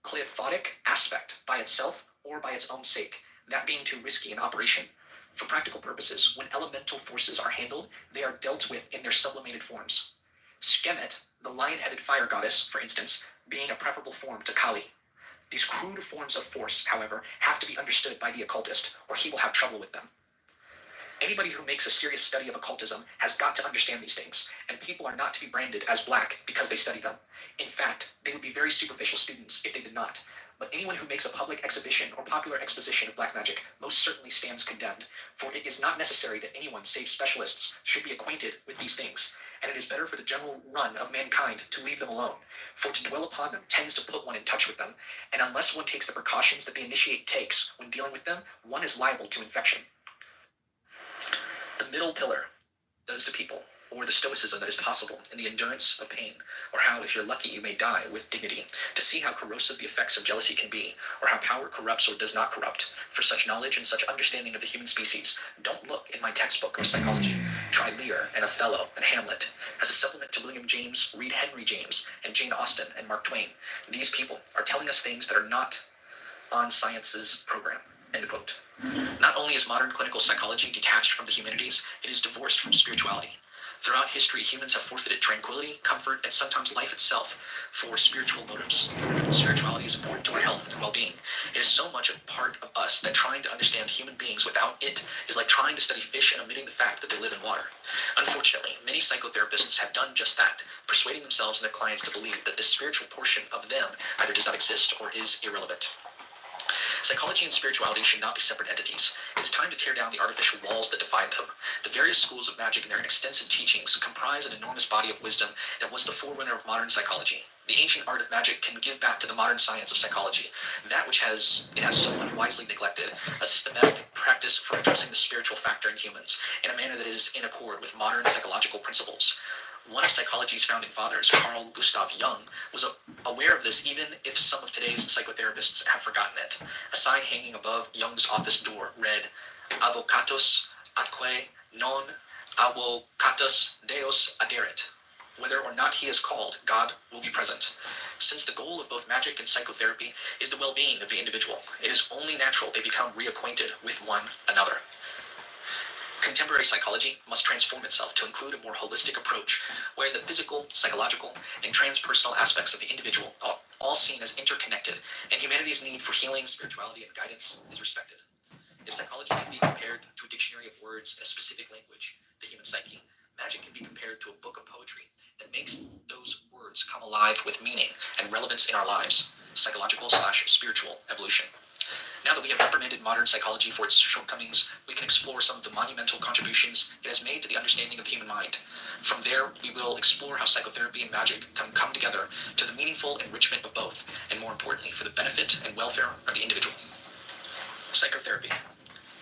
Cleophotic aspect by itself or by its own sake, that being too risky an operation. For practical purposes, when elemental forces are handled, they are dealt with in their sublimated forms. Skemet, the lion-headed fire goddess, for instance, being a preferable form to Kali. These crude forms of force, however, have to be understood by the occultist, or he will have trouble with them. Anybody who makes a serious study of occultism has got to understand these things, and people are not to be branded as black because they study them. In fact, they would be very superficial students if they did not. But anyone who makes a public exhibition or popular exposition of black magic most certainly stands condemned, for it is not necessary that anyone save specialists should be acquainted with these things, and it is better for the general run of mankind to leave them alone, for to dwell upon them tends to put one in touch with them, and unless one takes the precautions that the initiate takes when dealing with them, one is liable to infection. The middle pillar does to people, or the stoicism that is possible in the endurance of pain, or how, if you're lucky, you may die with dignity, to see how corrosive the effects of jealousy can be, or how power corrupts or does not corrupt. For such knowledge and such understanding of the human species, don't look in my textbook of psychology. Try Lear and Othello and Hamlet. As a supplement to William James, read Henry James and Jane Austen and Mark Twain. These people are telling us things that are not on science's program. End quote. Not only is modern clinical psychology detached from the humanities, it is divorced from spirituality. Throughout history, humans have forfeited tranquility, comfort, and sometimes life itself for spiritual motives. Spirituality is important to our health and well-being. It is so much a part of us that trying to understand human beings without it is like trying to study fish and omitting the fact that they live in water. Unfortunately, many psychotherapists have done just that, persuading themselves and their clients to believe that this spiritual portion of them either does not exist or is irrelevant. Psychology and spirituality should not be separate entities. It is time to tear down the artificial walls that divide them. The various schools of magic and their extensive teachings comprise an enormous body of wisdom that was the forerunner of modern psychology. The ancient art of magic can give back to the modern science of psychology that which it has so unwisely neglected, a systematic practice for addressing the spiritual factor in humans in a manner that is in accord with modern psychological principles. One of psychology's founding fathers, Carl Gustav Jung, was aware of this even if some of today's psychotherapists have forgotten it. A sign hanging above Jung's office door read, "Avocatus atque non avocatus Deus aderit." Whether or not he is called, God will be present. Since the goal of both magic and psychotherapy is the well-being of the individual, it is only natural they become reacquainted with one another. Contemporary psychology must transform itself to include a more holistic approach, where the physical, psychological, and transpersonal aspects of the individual are all seen as interconnected, and humanity's need for healing, spirituality, and guidance is respected. If psychology can be compared to a dictionary of words in a specific language, the human psyche, magic can be compared to a book of poetry that makes those words come alive with meaning and relevance in our lives, psychological/spiritual evolution. Now that we have reprimanded modern psychology for its shortcomings, we can explore some of the monumental contributions it has made to the understanding of the human mind. From there, we will explore how psychotherapy and magic can come together to the meaningful enrichment of both, and more importantly, for the benefit and welfare of the individual. Psychotherapy.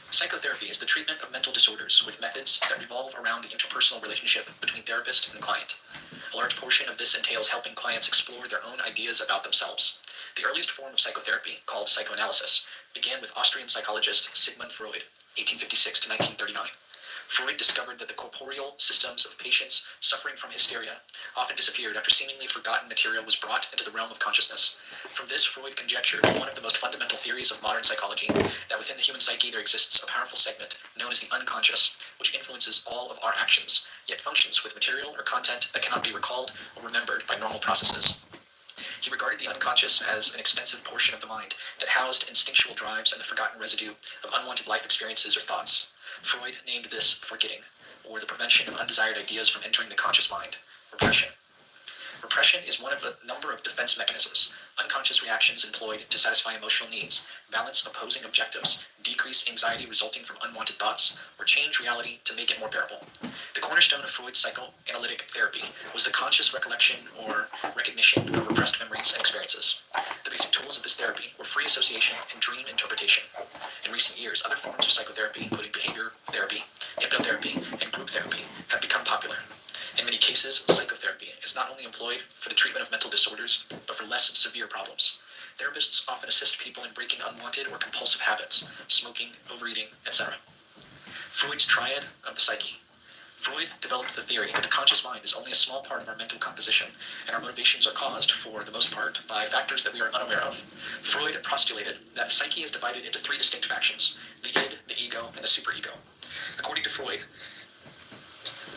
Psychotherapy is the treatment of mental disorders with methods that revolve around the interpersonal relationship between therapist and client. A large portion of this entails helping clients explore their own ideas about themselves. The earliest form of psychotherapy, called psychoanalysis, began with Austrian psychologist Sigmund Freud, 1856 to 1939. Freud discovered that the corporeal systems of patients suffering from hysteria often disappeared after seemingly forgotten material was brought into the realm of consciousness. From this, Freud conjectured one of the most fundamental theories of modern psychology, that within the human psyche there exists a powerful segment known as the unconscious, which influences all of our actions, yet functions with material or content that cannot be recalled or remembered by normal processes. He regarded the unconscious as an extensive portion of the mind that housed instinctual drives and the forgotten residue of unwanted life experiences or thoughts. Freud named this forgetting, or the prevention of undesired ideas from entering the conscious mind, repression. Repression is one of a number of defense mechanisms, unconscious reactions employed to satisfy emotional needs, balance opposing objectives, decrease anxiety resulting from unwanted thoughts, or change reality to make it more bearable. The cornerstone of Freud's psychoanalytic therapy was the conscious recollection or recognition of repressed memories and experiences. The basic tools of this therapy were free association and dream interpretation. In recent years, other forms of psychotherapy, including behavior therapy, hypnotherapy, and group therapy, have become popular. In many cases, psychotherapy is not only employed for the treatment of mental disorders, but for less severe problems. Therapists often assist people in breaking unwanted or compulsive habits, smoking, overeating, etc. Freud's triad of the psyche. Freud developed the theory that the conscious mind is only a small part of our mental composition, and our motivations are caused, for the most part, by factors that we are unaware of. Freud postulated that psyche is divided into three distinct factions: the id, the ego, and the superego. According to Freud,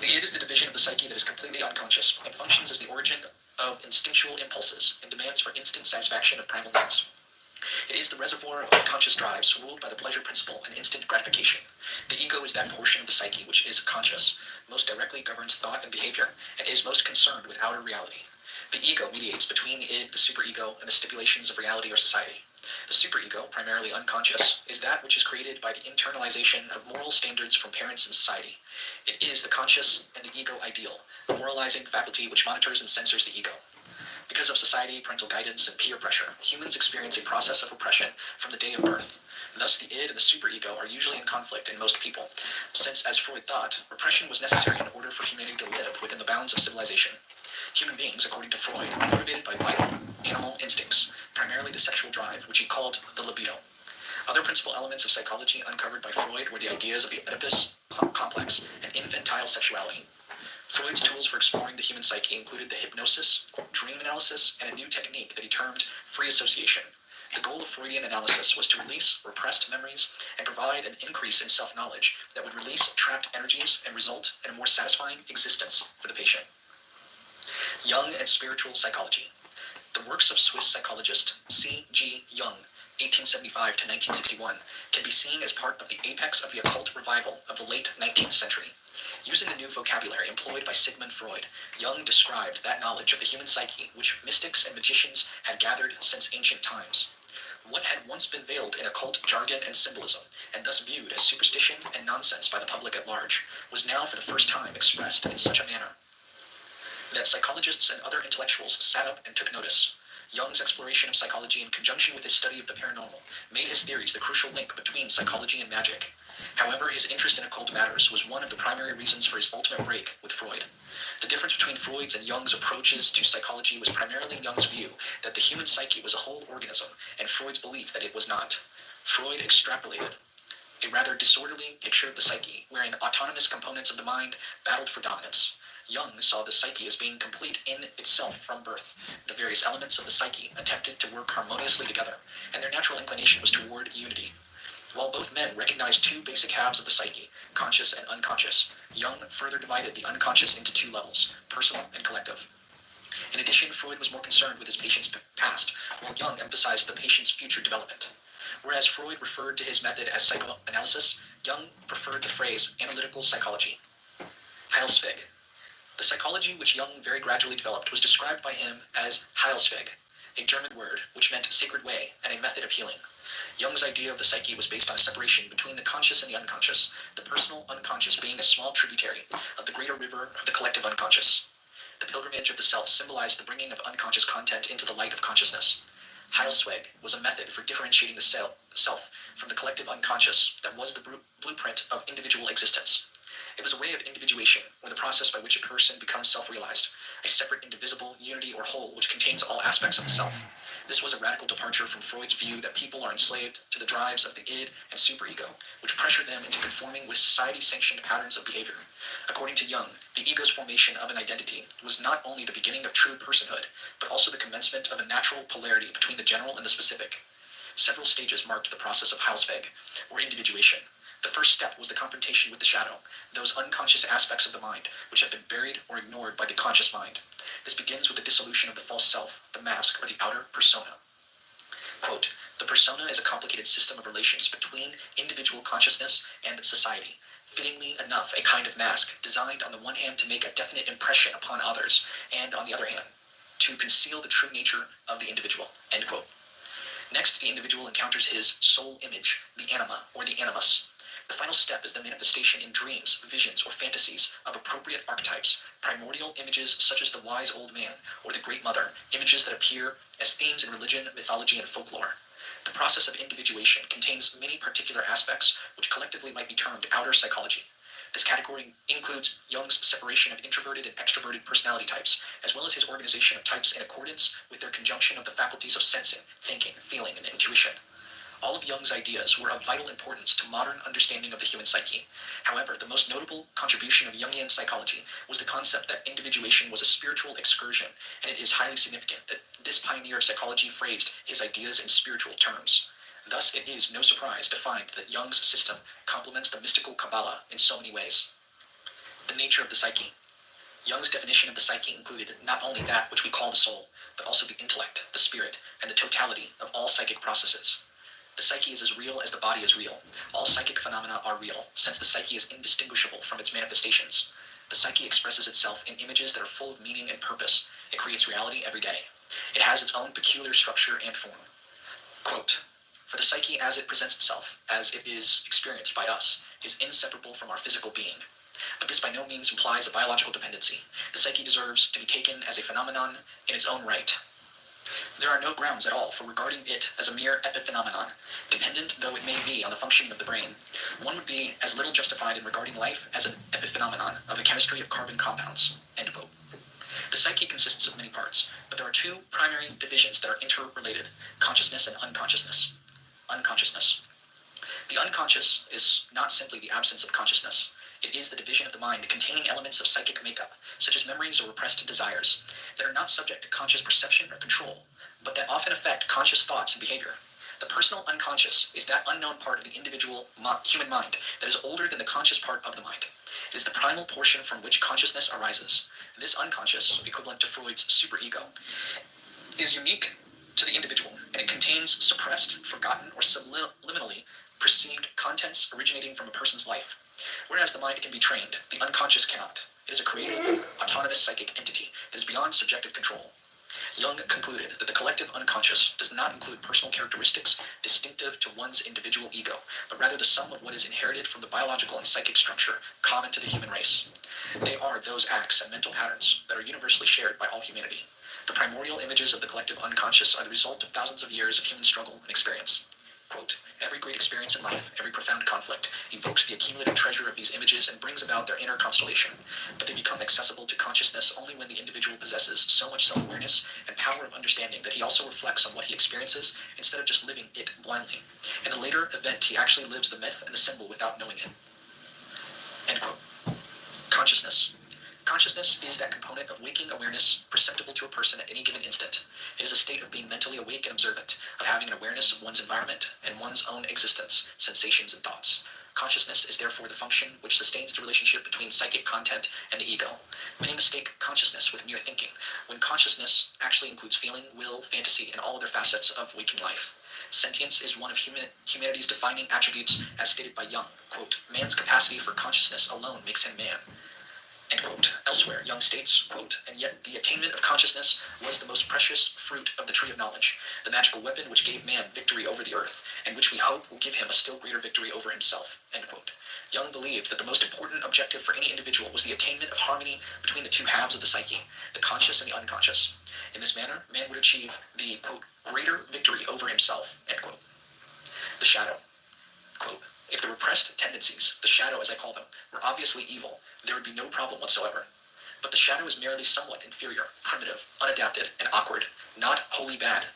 the id is the division of the psyche that is completely unconscious and functions as the origin of instinctual impulses and demands for instant satisfaction of primal needs. It is the reservoir of unconscious drives ruled by the pleasure principle and instant gratification. The ego is that portion of the psyche which is conscious, most directly governs thought and behavior, and is most concerned with outer reality. The ego mediates between the id, the superego, and the stipulations of reality or society. The superego, primarily unconscious, is that which is created by the internalization of moral standards from parents and society. It is the conscious and the ego ideal, a moralizing faculty which monitors and censors the ego. Because of society, parental guidance, and peer pressure, humans experience a process of oppression from the day of birth. Thus, the id and the superego are usually in conflict in most people, since, as Freud thought, repression was necessary in order for humanity to live within the bounds of civilization. Human beings, according to Freud, are motivated by vital animal instincts, primarily the sexual drive, which he called the libido. Other principal elements of psychology uncovered by Freud were the ideas of the Oedipus complex and infantile sexuality. Freud's tools for exploring the human psyche included the hypnosis, dream analysis, and a new technique that he termed free association. The goal of Freudian analysis was to release repressed memories and provide an increase in self-knowledge that would release trapped energies and result in a more satisfying existence for the patient. Jung and spiritual psychology. The works of Swiss psychologist C.G. Jung, 1875 to 1961, can be seen as part of the apex of the occult revival of the late 19th century. Using the new vocabulary employed by Sigmund Freud, Jung described that knowledge of the human psyche which mystics and magicians had gathered since ancient times. What had once been veiled in occult jargon and symbolism, and thus viewed as superstition and nonsense by the public at large, was now for the first time expressed in such a manner that psychologists and other intellectuals sat up and took notice. Jung's exploration of psychology in conjunction with his study of the paranormal made his theories the crucial link between psychology and magic. However, his interest in occult matters was one of the primary reasons for his ultimate break with Freud. The difference between Freud's and Jung's approaches to psychology was primarily Jung's view that the human psyche was a whole organism, and Freud's belief that it was not. Freud extrapolated a rather disorderly picture of the psyche, wherein autonomous components of the mind battled for dominance. Jung saw the psyche as being complete in itself from birth. The various elements of the psyche attempted to work harmoniously together, and their natural inclination was toward unity. While both men recognized two basic halves of the psyche, conscious and unconscious, Jung further divided the unconscious into two levels, personal and collective. In addition, Freud was more concerned with his patient's past, while Jung emphasized the patient's future development. Whereas Freud referred to his method as psychoanalysis, Jung preferred the phrase analytical psychology. Heilsweg. The psychology which Jung very gradually developed was described by him as Heilsweg, a German word which meant sacred way and a method of healing. Jung's idea of the psyche was based on a separation between the conscious and the unconscious, the personal unconscious being a small tributary of the greater river of the collective unconscious. The pilgrimage of the self symbolized the bringing of unconscious content into the light of consciousness. Heilsweg was a method for differentiating the self from the collective unconscious that was the blueprint of individual existence. It was a way of individuation, or the process by which a person becomes self-realized, a separate, indivisible unity or whole which contains all aspects of the self. This was a radical departure from Freud's view that people are enslaved to the drives of the id and superego, which pressure them into conforming with society-sanctioned patterns of behavior. According to Jung, the ego's formation of an identity was not only the beginning of true personhood, but also the commencement of a natural polarity between the general and the specific. Several stages marked the process of Heilsweg, or individuation. The first step was the confrontation with the shadow, those unconscious aspects of the mind which have been buried or ignored by the conscious mind. This begins with the dissolution of the false self, the mask, or the outer persona. Quote, "The persona is a complicated system of relations between individual consciousness and society, fittingly enough a kind of mask, designed on the one hand to make a definite impression upon others, and on the other hand, to conceal the true nature of the individual." End quote. Next, the individual encounters his soul image, the anima, or the animus. The final step is the manifestation in dreams, visions, or fantasies of appropriate archetypes, primordial images such as the wise old man or the great mother, images that appear as themes in religion, mythology, and folklore. The process of individuation contains many particular aspects which collectively might be termed outer psychology. This category includes Jung's separation of introverted and extroverted personality types, as well as his organization of types in accordance with their conjunction of the faculties of sensing, thinking, feeling, and intuition. All of Jung's ideas were of vital importance to modern understanding of the human psyche. However, the most notable contribution of Jungian psychology was the concept that individuation was a spiritual excursion, and it is highly significant that this pioneer of psychology phrased his ideas in spiritual terms. Thus, it is no surprise to find that Jung's system complements the mystical Kabbalah in so many ways. The nature of the psyche. Jung's definition of the psyche included not only that which we call the soul, but also the intellect, the spirit, and the totality of all psychic processes. The psyche is as real as the body is real. All psychic phenomena are real, since the psyche is indistinguishable from its manifestations. The psyche expresses itself in images that are full of meaning and purpose. It creates reality every day. It has its own peculiar structure and form. Quote, "For the psyche as it presents itself, as it is experienced by us, is inseparable from our physical being. But this by no means implies a biological dependency. The psyche deserves to be taken as a phenomenon in its own right. There are no grounds at all for regarding it as a mere epiphenomenon, dependent though it may be on the functioning of the brain. One would be as little justified in regarding life as an epiphenomenon of the chemistry of carbon compounds." End quote. The psyche consists of many parts, but there are two primary divisions that are interrelated: consciousness and unconsciousness. Unconsciousness. The unconscious is not simply the absence of consciousness. It is the division of the mind containing elements of psychic makeup, such as memories or repressed desires, that are not subject to conscious perception or control, but that often affect conscious thoughts and behavior. The personal unconscious is that unknown part of the individual human mind that is older than the conscious part of the mind. It is the primal portion from which consciousness arises. This unconscious, equivalent to Freud's superego, is unique to the individual, and it contains suppressed, forgotten, or subliminally perceived contents originating from a person's life. Whereas the mind can be trained, the unconscious cannot. It is a creative, autonomous psychic entity that is beyond subjective control. Jung concluded that the collective unconscious does not include personal characteristics distinctive to one's individual ego, but rather the sum of what is inherited from the biological and psychic structure common to the human race. They are those acts and mental patterns that are universally shared by all humanity. The primordial images of the collective unconscious are the result of thousands of years of human struggle and experience. Quote, "Every great experience in life, every profound conflict, evokes the accumulated treasure of these images and brings about their inner constellation, but they become accessible to consciousness only when the individual possesses so much self-awareness and power of understanding that he also reflects on what he experiences instead of just living it blindly. In the later event, he actually lives the myth and the symbol without knowing it." End quote. Consciousness. Consciousness is that component of waking awareness perceptible to a person at any given instant. It is a state of being mentally awake and observant, of having an awareness of one's environment and one's own existence, sensations, and thoughts. Consciousness is therefore the function which sustains the relationship between psychic content and the ego. Many mistake consciousness with mere thinking, when consciousness actually includes feeling, will, fantasy, and all other facets of waking life. Sentience is one of humanity's defining attributes, as stated by Jung. Quote, "Man's capacity for consciousness alone makes him man." End quote. Elsewhere, Jung states, quote, "And yet the attainment of consciousness was the most precious fruit of the tree of knowledge, the magical weapon which gave man victory over the earth, and which we hope will give him a still greater victory over himself." End quote. Jung believed that the most important objective for any individual was the attainment of harmony between the two halves of the psyche, the conscious and the unconscious. In this manner, man would achieve the, quote, "greater victory over himself." End quote. The shadow. Quote, "If the repressed tendencies, the shadow as I call them, were obviously evil, there would be no problem whatsoever. But the shadow is merely somewhat inferior, primitive, unadapted, and awkward, not wholly bad.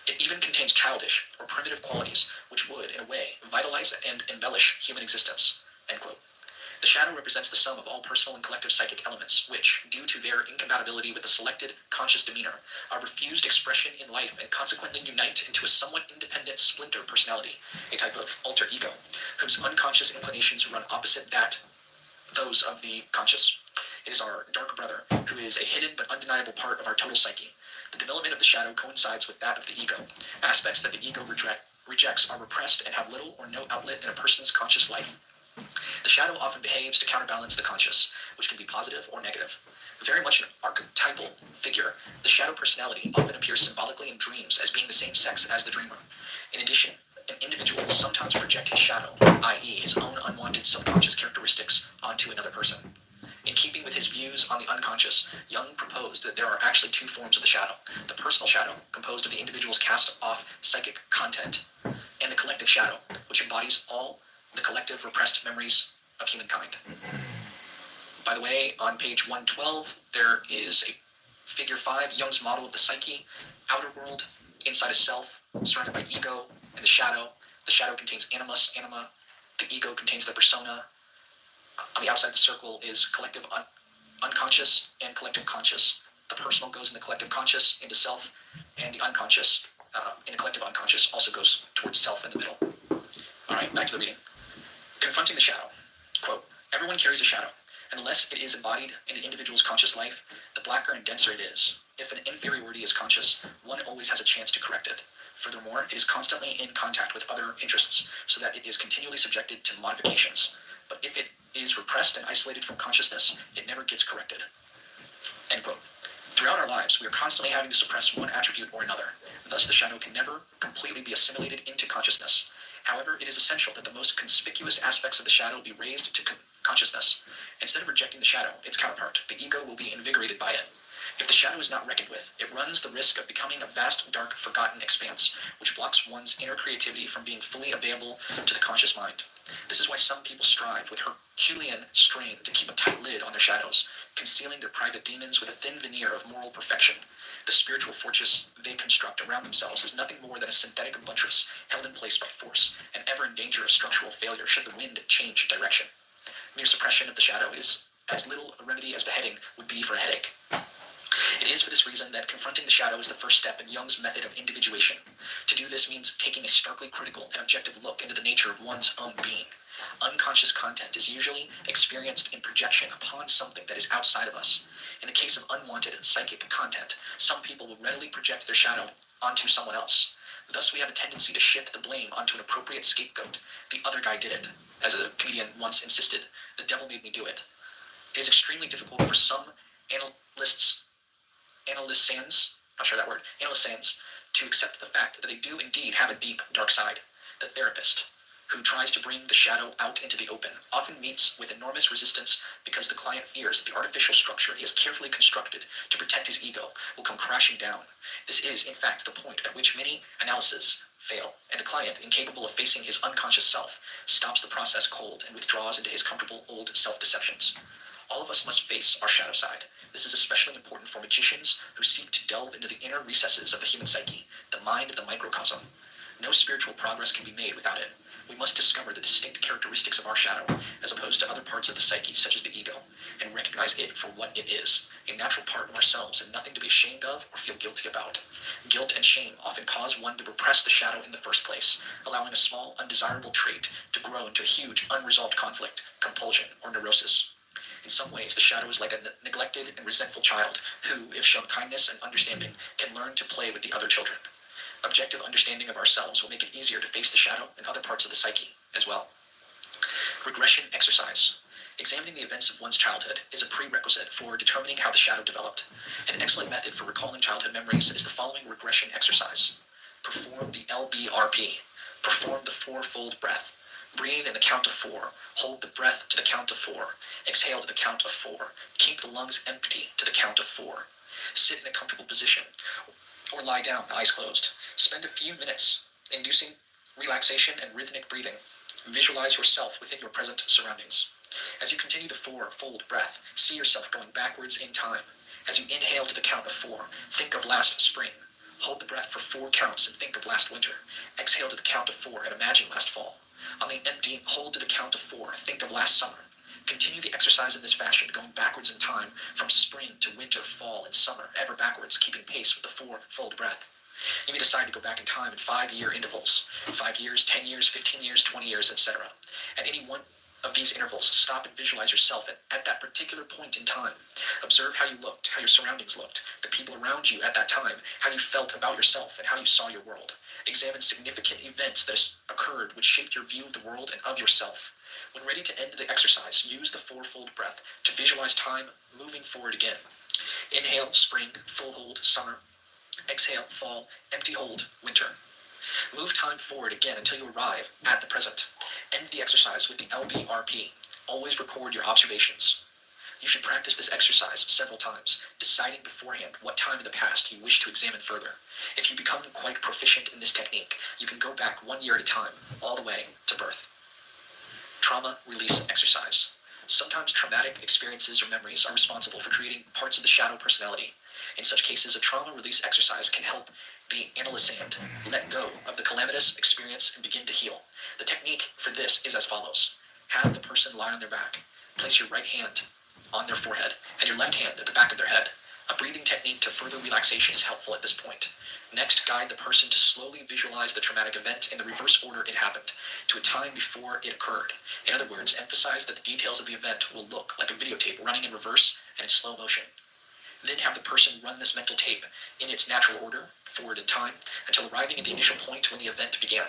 It even contains childish or primitive qualities which would, in a way, vitalize and embellish human existence." End quote. The shadow represents the sum of all personal and collective psychic elements which, due to their incompatibility with the selected conscious demeanor, are refused expression in life and consequently unite into a somewhat independent splinter personality, a type of alter ego, whose unconscious inclinations run opposite those of the conscious. It is our dark brother, who is a hidden but undeniable part of our total psyche. The development of the shadow coincides with that of the ego. Aspects that the ego rejects are repressed and have little or no outlet in a person's conscious life. The shadow often behaves to counterbalance the conscious, which can be positive or negative. Very much an archetypal figure, the shadow personality often appears symbolically in dreams as being the same sex as the dreamer. In addition, an individual will sometimes project his shadow, i.e. his own unwanted subconscious characteristics, onto another person. In keeping with his views on the unconscious, Jung proposed that there are actually two forms of the shadow: the personal shadow, composed of the individual's cast-off psychic content, and the collective shadow, which embodies all the collective repressed memories of humankind. By the way, on page 112, there is a figure 5, Jung's model of the psyche, outer world, inside a self, surrounded by ego, And the shadow contains animus, anima. The ego contains the persona. On the outside of the circle is collective unconscious and collective conscious. The personal goes in the collective conscious into self, and the unconscious in the collective unconscious also goes towards self in the middle. All right, back to the reading. Confronting the shadow. Quote, everyone carries a shadow, and unless it is embodied in the individual's conscious life, the blacker and denser it is. If an inferiority is conscious, one always has a chance to correct it. Furthermore, it is constantly in contact with other interests, so that it is continually subjected to modifications. But if it is repressed and isolated from consciousness, it never gets corrected. End quote. Throughout our lives, we are constantly having to suppress one attribute or another. Thus, the shadow can never completely be assimilated into consciousness. However, it is essential that the most conspicuous aspects of the shadow be raised to consciousness. Instead of rejecting the shadow, its counterpart, the ego, will be invigorated by it. If the shadow is not reckoned with, it runs the risk of becoming a vast, dark, forgotten expanse, which blocks one's inner creativity from being fully available to the conscious mind. This is why some people strive with Herculean strain to keep a tight lid on their shadows, concealing their private demons with a thin veneer of moral perfection. The spiritual fortress they construct around themselves is nothing more than a synthetic buttress held in place by force, and ever in danger of structural failure should the wind change direction. Mere suppression of the shadow is as little a remedy as beheading would be for a headache. It is for this reason that confronting the shadow is the first step in Jung's method of individuation. To do this means taking a starkly critical and objective look into the nature of one's own being. Unconscious content is usually experienced in projection upon something that is outside of us. In the case of unwanted psychic content, some people will readily project their shadow onto someone else. Thus, we have a tendency to shift the blame onto an appropriate scapegoat. The other guy did it. As a comedian once insisted, the devil made me do it. It is extremely difficult for some analysts, to accept the fact that they do indeed have a deep, dark side. The therapist, who tries to bring the shadow out into the open, often meets with enormous resistance because the client fears that the artificial structure he has carefully constructed to protect his ego will come crashing down. This is, in fact, the point at which many analyses fail, and the client, incapable of facing his unconscious self, stops the process cold and withdraws into his comfortable old self-deceptions. All of us must face our shadow side. This is especially important for magicians who seek to delve into the inner recesses of the human psyche, the mind of the microcosm. No spiritual progress can be made without it. We must discover the distinct characteristics of our shadow, as opposed to other parts of the psyche, such as the ego, and recognize it for what it is, a natural part of ourselves and nothing to be ashamed of or feel guilty about. Guilt and shame often cause one to repress the shadow in the first place, allowing a small, undesirable trait to grow into a huge, unresolved conflict, compulsion, or neurosis. In some ways, the shadow is like a neglected and resentful child who, if shown kindness and understanding, can learn to play with the other children. Objective understanding of ourselves will make it easier to face the shadow and other parts of the psyche as well. Regression exercise. Examining the events of one's childhood is a prerequisite for determining how the shadow developed. An excellent method for recalling childhood memories is the following regression exercise. Perform the LBRP. Perform the fourfold breath. Breathe in the count of 4. Hold the breath to the count of 4. Exhale to the count of 4. Keep the lungs empty to the count of 4. Sit in a comfortable position or lie down, eyes closed. Spend a few minutes inducing relaxation and rhythmic breathing. Visualize yourself within your present surroundings. As you continue the fourfold breath, see yourself going backwards in time. As you inhale to the count of 4, think of last spring. Hold the breath for 4 counts and think of last winter. Exhale to the count of 4 and imagine last fall. On the empty, hold to the count of 4, think of last summer. Continue the exercise in this fashion, going backwards in time, from spring to winter, fall, and summer, ever backwards, keeping pace with the fourfold breath. You may decide to go back in time in 5-year intervals, 5 years, 10 years, 15 years, 20 years, etc. At any one of these intervals, stop and visualize yourself at that particular point in time. Observe how you looked, how your surroundings looked, the people around you at that time, how you felt about yourself, and how you saw your world. Examine significant events that occurred which shaped your view of the world and of yourself. When ready to end the exercise, use the fourfold breath to visualize time moving forward again. Inhale, spring, full hold, summer. Exhale, fall, empty hold, winter. Move time forward again until you arrive at the present. End the exercise with the LBRP. Always record your observations. You should practice this exercise several times, deciding beforehand what time in the past you wish to examine further. If you become quite proficient in this technique, you can go back 1 year at a time, all the way to birth. Trauma release exercise. Sometimes traumatic experiences or memories are responsible for creating parts of the shadow personality. In such cases, a trauma release exercise can help the analysand let go of the calamitous experience and begin to heal. The technique for this is as follows. Have the person lie on their back. Place your right hand on their forehead and your left hand at the back of their head. A breathing technique to further relaxation is helpful at this point. Next, guide the person to slowly visualize the traumatic event in the reverse order it happened, to a time before it occurred. In other words, emphasize that the details of the event will look like a videotape running in reverse and in slow motion. Then have the person run this mental tape in its natural order, forward in time, until arriving at the initial point when the event began.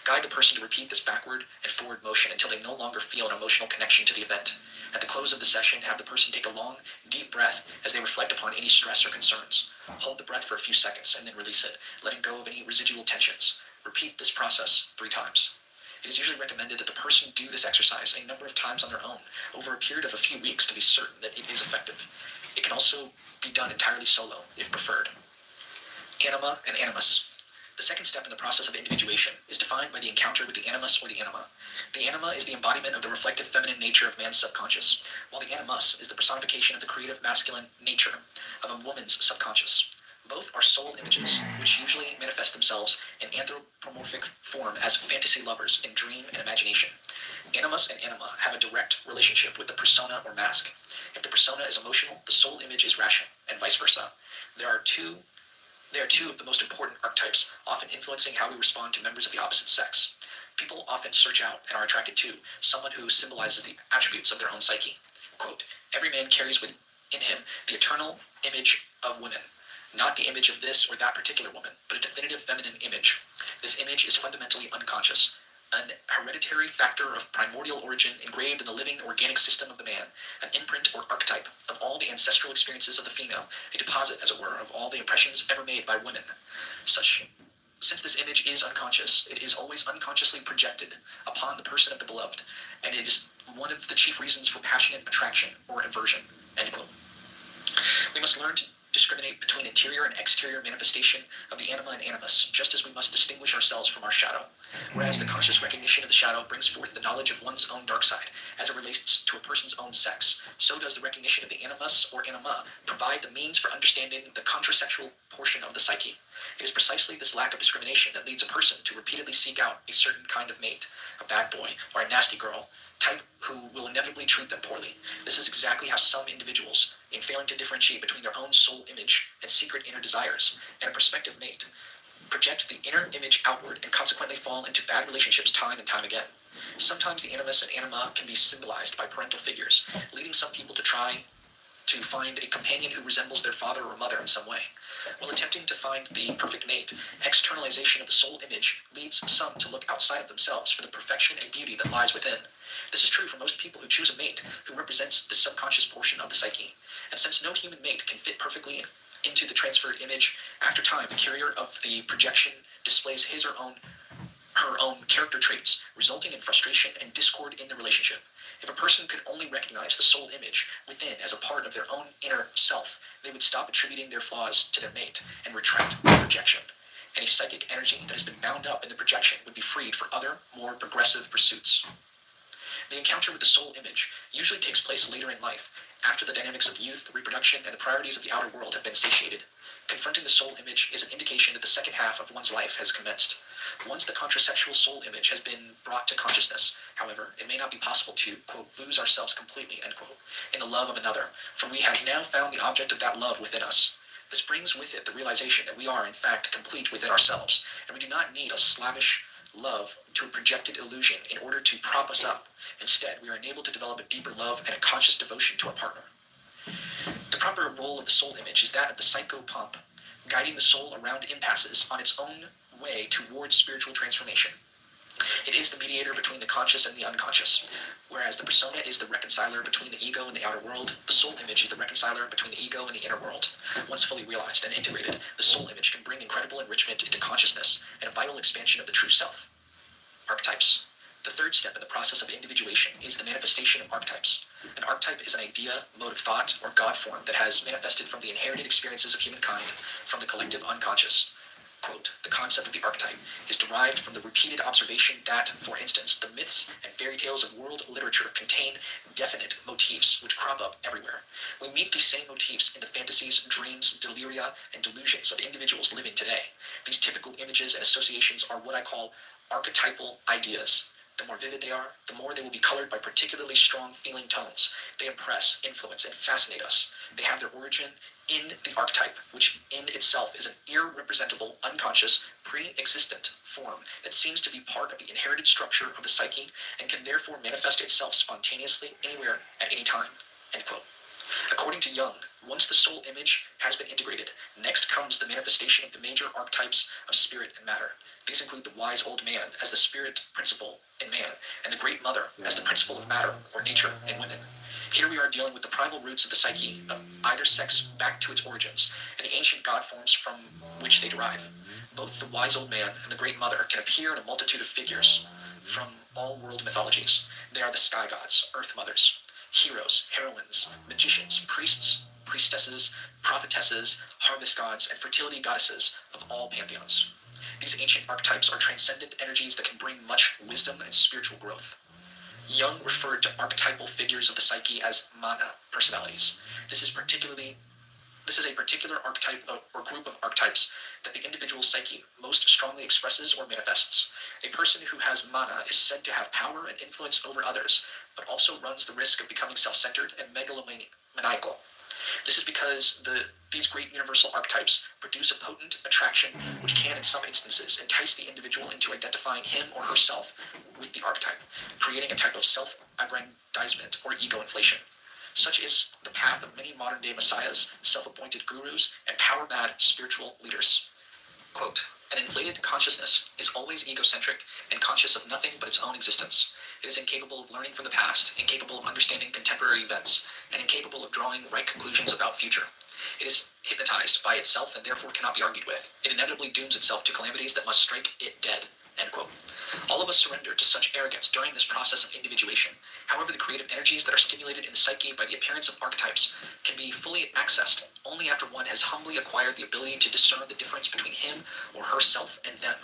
Guide the person to repeat this backward and forward motion until they no longer feel an emotional connection to the event. At the close of the session, have the person take a long, deep breath as they reflect upon any stress or concerns. Hold the breath for a few seconds and then release it, letting go of any residual tensions. Repeat this process 3 times. It is usually recommended that the person do this exercise a number of times on their own over a period of a few weeks to be certain that it is effective. It can also be done entirely solo, if preferred. Anima and animus. The second step in the process of individuation is defined by the encounter with the animus or the anima. The anima is the embodiment of the reflective feminine nature of man's subconscious, while the animus is the personification of the creative masculine nature of a woman's subconscious. Both are soul images, which usually manifest themselves in anthropomorphic form as fantasy lovers in dream and imagination. Animus and anima have a direct relationship with the persona or mask. If the persona is emotional, the soul image is rational, and vice versa. They are two of the most important archetypes, often influencing how we respond to members of the opposite sex. People often search out and are attracted to someone who symbolizes the attributes of their own psyche. Quote, every man carries within him the eternal image of women, not the image of this or that particular woman, but a definitive feminine image. This image is fundamentally unconscious, an hereditary factor of primordial origin engraved in the living organic system of the man, an imprint or archetype of all the ancestral experiences of the female, a deposit, as it were, of all the impressions ever made by women. Since this image is unconscious, it is always unconsciously projected upon the person of the beloved, and it is one of the chief reasons for passionate attraction or aversion. End quote. We must learn to discriminate between interior and exterior manifestation of the anima and animus, just as we must distinguish ourselves from our shadow. Whereas the conscious recognition of the shadow brings forth the knowledge of one's own dark side, as it relates to a person's own sex, so does the recognition of the animus or anima provide the means for understanding the contrasexual portion of the psyche. It is precisely this lack of discrimination that leads a person to repeatedly seek out a certain kind of mate, a bad boy, or a nasty girl, type who will inevitably treat them poorly. This is exactly how some individuals, in failing to differentiate between their own soul image and secret inner desires and a prospective mate, project the inner image outward and consequently fall into bad relationships time and time again. Sometimes the animus and anima can be symbolized by parental figures, leading some people to try to find a companion who resembles their father or mother in some way. While attempting to find the perfect mate, externalization of the soul image leads some to look outside of themselves for the perfection and beauty that lies within. This is true for most people who choose a mate who represents the subconscious portion of the psyche. And since no human mate can fit perfectly into the transferred image, after time, the carrier of the projection displays his or her own character traits, resulting in frustration and discord in the relationship. If a person could only recognize the soul image within as a part of their own inner self, they would stop attributing their flaws to their mate and retract the projection. Any psychic energy that has been bound up in the projection would be freed for other, more progressive pursuits. The encounter with the soul image usually takes place later in life, after the dynamics of youth, reproduction, and the priorities of the outer world have been satiated. Confronting the soul image is an indication that the second half of one's life has commenced. Once the contrasexual soul image has been brought to consciousness, however, it may not be possible to, quote, lose ourselves completely, end quote, in the love of another, for we have now found the object of that love within us. This brings with it the realization that we are, in fact, complete within ourselves, and we do not need a slavish love to a projected illusion in order to prop us up. Instead, we are enabled to develop a deeper love and a conscious devotion to our partner. The proper role of the soul image is that of the psychopomp, guiding the soul around impasses on its own way towards spiritual transformation. It is the mediator between the conscious and the unconscious. Whereas the persona is the reconciler between the ego and the outer world, the soul image is the reconciler between the ego and the inner world. Once fully realized and integrated, the soul image can bring incredible enrichment into consciousness and a vital expansion of the true self. Archetypes. The third step in the process of individuation is the manifestation of archetypes. An archetype is an idea, mode of thought, or God form that has manifested from the inherited experiences of humankind from the collective unconscious. Quote, the concept of the archetype is derived from the repeated observation that, for instance, the myths and fairy tales of world literature contain definite motifs which crop up everywhere. We meet these same motifs in the fantasies, dreams, deliria, and delusions of individuals living today. These typical images and associations are what I call archetypal ideas. The more vivid they are, the more they will be colored by particularly strong feeling tones. They impress, influence, and fascinate us. They have their origin in the archetype, which in itself is an irrepresentable, unconscious, pre-existent form that seems to be part of the inherited structure of the psyche and can therefore manifest itself spontaneously anywhere at any time. End quote. According to Jung, once the soul image has been integrated, next comes the manifestation of the major archetypes of spirit and matter. These include the wise old man as the spirit principle in man, and the great mother as the principle of matter or nature in women. Here we are dealing with the primal roots of the psyche of either sex back to its origins, and the ancient god forms from which they derive. Both the wise old man and the great mother can appear in a multitude of figures from all world mythologies. They are the sky gods, earth mothers, heroes, heroines, magicians, priests, priestesses, prophetesses, harvest gods, and fertility goddesses of all pantheons. These ancient archetypes are transcendent energies that can bring much wisdom and spiritual growth. Jung referred to archetypal figures of the psyche as mana personalities. This is a particular archetype or group of archetypes that the individual psyche most strongly expresses or manifests. A person who has mana is said to have power and influence over others, but also runs the risk of becoming self-centered and megalomaniacal. This is because these great universal archetypes produce a potent attraction which can, in some instances, entice the individual into identifying him or herself with the archetype, creating a type of self-aggrandizement or ego inflation. Such is the path of many modern-day messiahs, self-appointed gurus, and power-mad spiritual leaders. Quote, an inflated consciousness is always egocentric and conscious of nothing but its own existence. It is incapable of learning from the past, incapable of understanding contemporary events, and incapable of drawing right conclusions about future. It is hypnotized by itself and therefore cannot be argued with. It inevitably dooms itself to calamities that must strike it dead. End quote. All of us surrender to such arrogance during this process of individuation. However, the creative energies that are stimulated in the psyche by the appearance of archetypes can be fully accessed only after one has humbly acquired the ability to discern the difference between him or herself and them.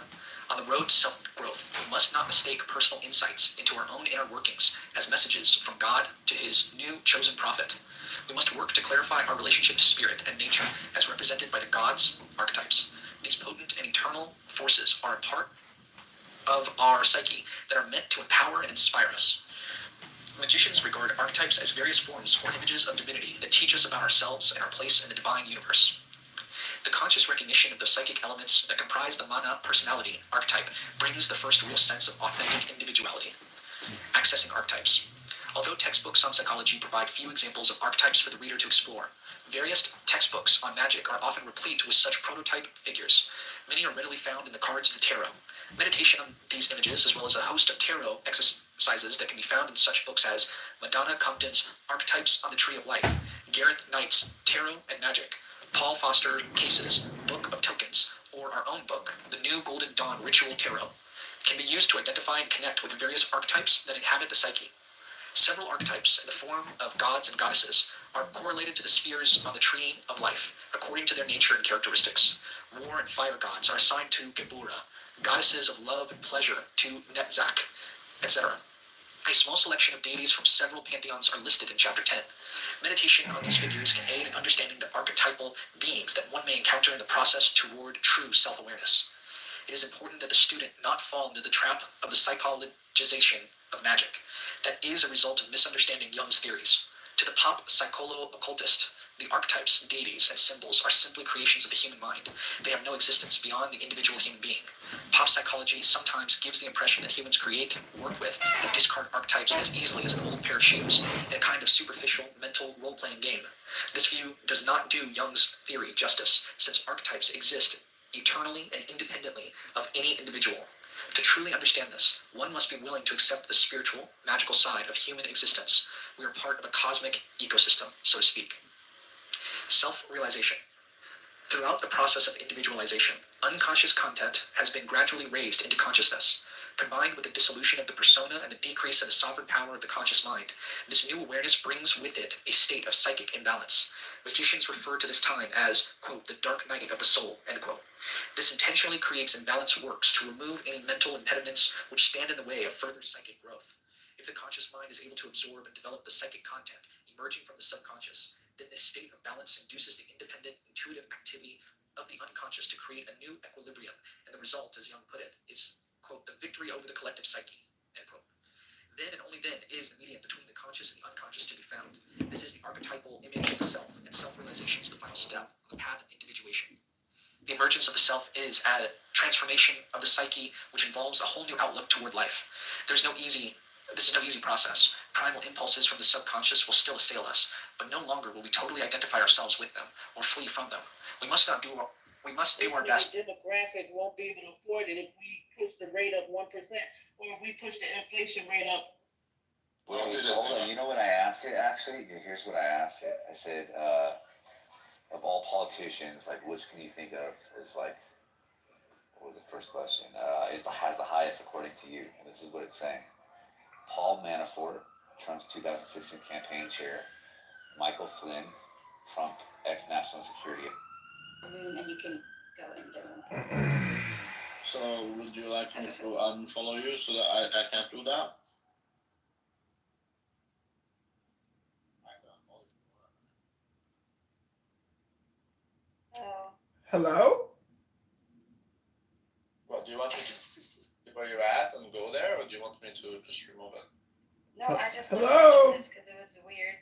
On the road to self-growth, we must not mistake personal insights into our own inner workings as messages from God to his new chosen prophet. We must work to clarify our relationship to spirit and nature as represented by the gods' archetypes. These potent and eternal forces are a part of our psyche that are meant to empower and inspire us. Magicians regard archetypes as various forms or images of divinity that teach us about ourselves and our place in the divine universe. The conscious recognition of the psychic elements that comprise the mana personality archetype brings the first real sense of authentic individuality. Accessing archetypes. Although textbooks on psychology provide few examples of archetypes for the reader to explore, various textbooks on magic are often replete with such prototype figures. Many are readily found in the cards of the tarot. Meditation on these images, as well as a host of tarot exercises that can be found in such books as Madonna Compton's Archetypes on the Tree of Life, Gareth Knight's Tarot and Magic, Paul Foster Case's Book of Tokens, or our own book, The New Golden Dawn Ritual Tarot, can be used to identify and connect with the various archetypes that inhabit the psyche. Several archetypes in the form of gods and goddesses are correlated to the spheres on the tree of life, according to their nature and characteristics. War and fire gods are assigned to Gebura, goddesses of love and pleasure to Netzach, etc. A small selection of deities from several pantheons are listed in Chapter 10. Meditation on these figures can aid in understanding the archetypal beings that one may encounter in the process toward true self-awareness. It is important that the student not fall into the trap of the psychologization of magic that is a result of misunderstanding Jung's theories. To the pop psycholo-occultist, the archetypes, deities, and symbols are simply creations of the human mind. They have no existence beyond the individual human being. Pop psychology sometimes gives the impression that humans create, work with, and discard archetypes as easily as an old pair of shoes in a kind of superficial mental role-playing game. This view does not do Jung's theory justice, since archetypes exist eternally and independently of any individual. To truly understand this, one must be willing to accept the spiritual, magical side of human existence. We are part of a cosmic ecosystem, so to speak. Self-realization. Throughout the process of individualization, unconscious content has been gradually raised into consciousness. Combined with the dissolution of the persona and the decrease in the sovereign power of the conscious mind, this new awareness brings with it a state of psychic imbalance. Magicians refer to this time as, quote, the dark night of the soul, end quote. This intentionally creates imbalanced works to remove any mental impediments which stand in the way of further psychic growth. If the conscious mind is able to absorb and develop the psychic content emerging from the subconscious, then this state of balance induces the independent, intuitive activity of the unconscious to create a new equilibrium, and the result, as Jung put it, is, quote, the victory over the collective psyche, end quote. Then and only then is the medium between the conscious and the unconscious to be found. This is the archetypal image of the self, and self-realization is the final step on the path of individuation. The emergence of the self is a transformation of the psyche, which involves a whole new outlook toward life. This is no easy process. Primal impulses from the subconscious will still assail us, but no longer will we totally identify ourselves with them or flee from them. We must do our best. The demographic won't be able to afford it if we push the rate up 1%, or if we push the inflation rate up. Well, hold on. You know what I asked it, actually? Here's what I asked it. I said, of all politicians, like, which can you think of as, like, what was the first question? Has the highest according to you? And this is what it's saying. Paul Manafort, Trump's 2016 campaign chair. Michael Flynn, Trump ex-national security. Room and you can go in the room. So would you like me to unfollow you so that I can't do that? Oh. Hello? What, do you want me to see where you're at and go there, or do you want me to just remove it? No, I just Hello? wanted to this because it was weird.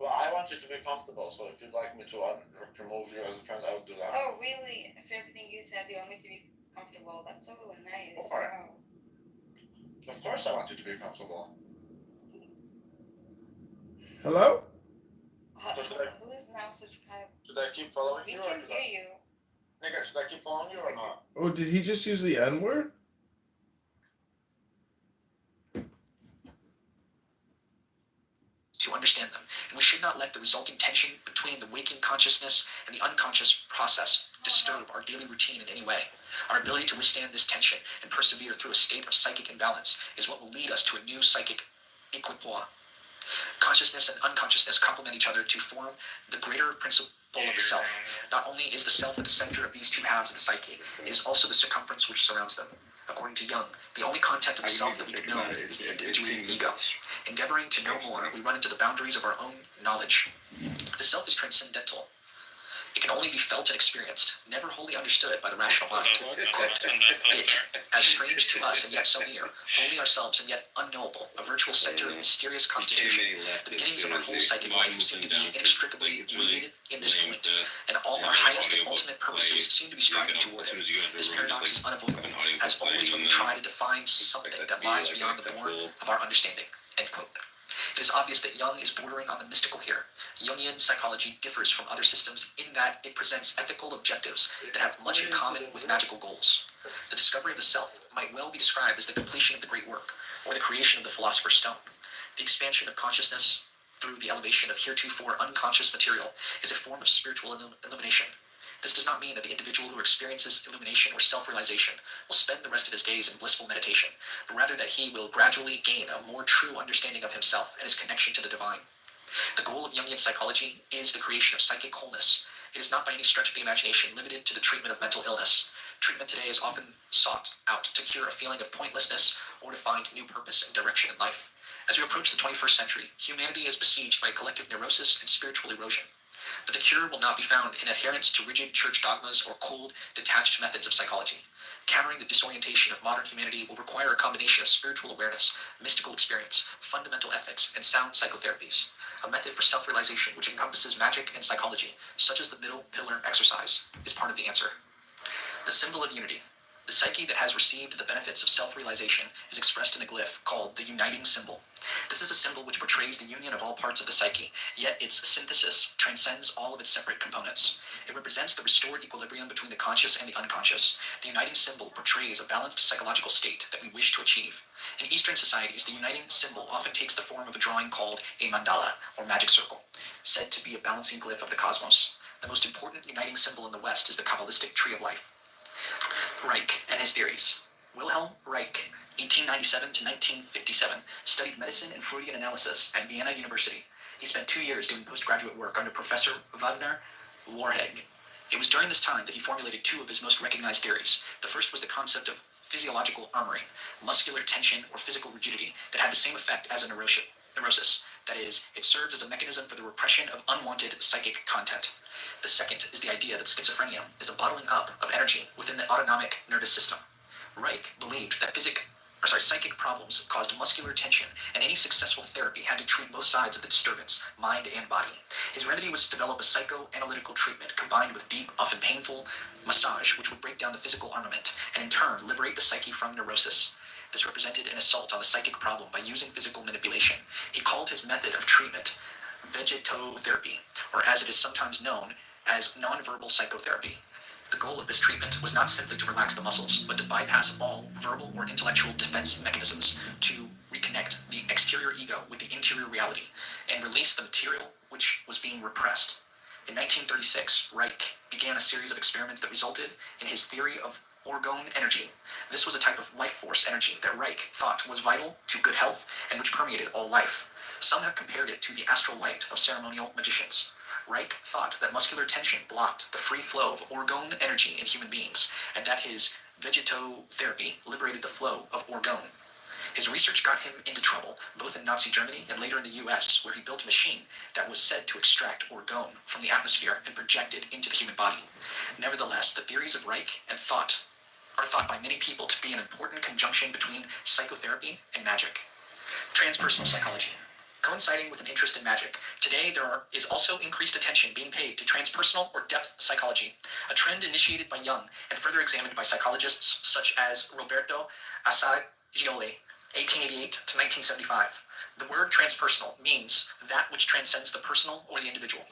Well, I want you to be comfortable, so if you'd like me to remove you as a friend, I would do that. Oh, really? For everything you said, you want me to be comfortable. That's so nice. Alright. Wow. Of course I want you to be comfortable. Hello? Who's now subscribed? Should I keep following We you? can hear you. Nigga, should I keep following you or not? Oh, did he just use the N-word? To understand them, and we should not let the resulting tension between the waking consciousness and the unconscious process disturb our daily routine in any way. Our ability to withstand this tension and persevere through a state of psychic imbalance is what will lead us to a new psychic equipoise. Consciousness and unconsciousness complement each other to form the greater principle of the self. Not only is the self at the center of these two halves of the psyche, it is also the circumference which surrounds them. According to Jung, the only content of the self that we can know is the individuated ego. Endeavoring to know more, we run into the boundaries of our own knowledge. The self is transcendental. It can only be felt and experienced, never wholly understood by the rational mind. Quote, it, as strange to us and yet so near, wholly ourselves and yet unknowable, a virtual center of mysterious constitution. The beginnings of our whole psychic life seem to be inextricably rooted in this point, and all our highest and ultimate purposes seem to be striving toward it. This paradox is unavoidable, as always when we try to define something that lies beyond the bourne of our understanding. End quote. It is obvious that Jung is bordering on the mystical here. Jungian psychology differs from other systems in that it presents ethical objectives that have much in common with magical goals. The discovery of the self might well be described as the completion of the great work, or the creation of the philosopher's stone. The expansion of consciousness through the elevation of heretofore unconscious material is a form of spiritual illumination. This does not mean that the individual who experiences illumination or self-realization will spend the rest of his days in blissful meditation, but rather that he will gradually gain a more true understanding of himself and his connection to the divine. The goal of Jungian psychology is the creation of psychic wholeness. It is not by any stretch of the imagination limited to the treatment of mental illness. Treatment today is often sought out to cure a feeling of pointlessness or to find new purpose and direction in life. As we approach the 21st century, humanity is besieged by collective neurosis and spiritual erosion. But the cure will not be found in adherence to rigid church dogmas or cold, detached methods of psychology. Countering the disorientation of modern humanity will require a combination of spiritual awareness, mystical experience, fundamental ethics, and sound psychotherapies. A method for self-realization which encompasses magic and psychology, such as the middle pillar exercise, is part of the answer. The symbol of unity. The psyche that has received the benefits of self-realization is expressed in a glyph called the uniting symbol. This is a symbol which portrays the union of all parts of the psyche, yet its synthesis transcends all of its separate components. It represents the restored equilibrium between the conscious and the unconscious. The uniting symbol portrays a balanced psychological state that we wish to achieve. In Eastern societies, the uniting symbol often takes the form of a drawing called a mandala, or magic circle, said to be a balancing glyph of the cosmos. The most important uniting symbol in the West is the Kabbalistic tree of life. Reich and his theories. Wilhelm Reich, 1897 to 1957, studied medicine and Freudian analysis at Vienna University. He spent 2 years doing postgraduate work under Professor Wagner Warheg. It was during this time that he formulated two of his most recognized theories. The first was the concept of physiological armoring, muscular tension or physical rigidity that had the same effect as a neurosis. That is, it serves as a mechanism for the repression of unwanted psychic content. The second is the idea that schizophrenia is a bottling up of energy within the autonomic nervous system. Reich believed that psychic problems caused muscular tension, and any successful therapy had to treat both sides of the disturbance, mind and body. His remedy was to develop a psychoanalytical treatment combined with deep, often painful, massage, which would break down the physical armament, and in turn liberate the psyche from neurosis. This represented an assault on the psychic problem by using physical manipulation. He called his method of treatment vegetotherapy, or as it is sometimes known as nonverbal psychotherapy. The goal of this treatment was not simply to relax the muscles, but to bypass all verbal or intellectual defense mechanisms, to reconnect the exterior ego with the interior reality, and release the material which was being repressed. In 1936, Reich began a series of experiments that resulted in his theory of orgone energy. This was a type of life force energy that Reich thought was vital to good health and which permeated all life. Some have compared it to the astral light of ceremonial magicians. Reich thought that muscular tension blocked the free flow of orgone energy in human beings, and that his vegetotherapy liberated the flow of orgone. His research got him into trouble, both in Nazi Germany and later in the US, where he built a machine that was said to extract orgone from the atmosphere and project it into the human body. Nevertheless, the theories of Reich are thought by many people to be an important conjunction between psychotherapy and magic. Transpersonal psychology. Coinciding with an interest in magic, today there is also increased attention being paid to transpersonal or depth psychology, a trend initiated by Jung and further examined by psychologists such as Roberto Assagioli, 1888 to 1975. The word transpersonal means that which transcends the personal or the individual.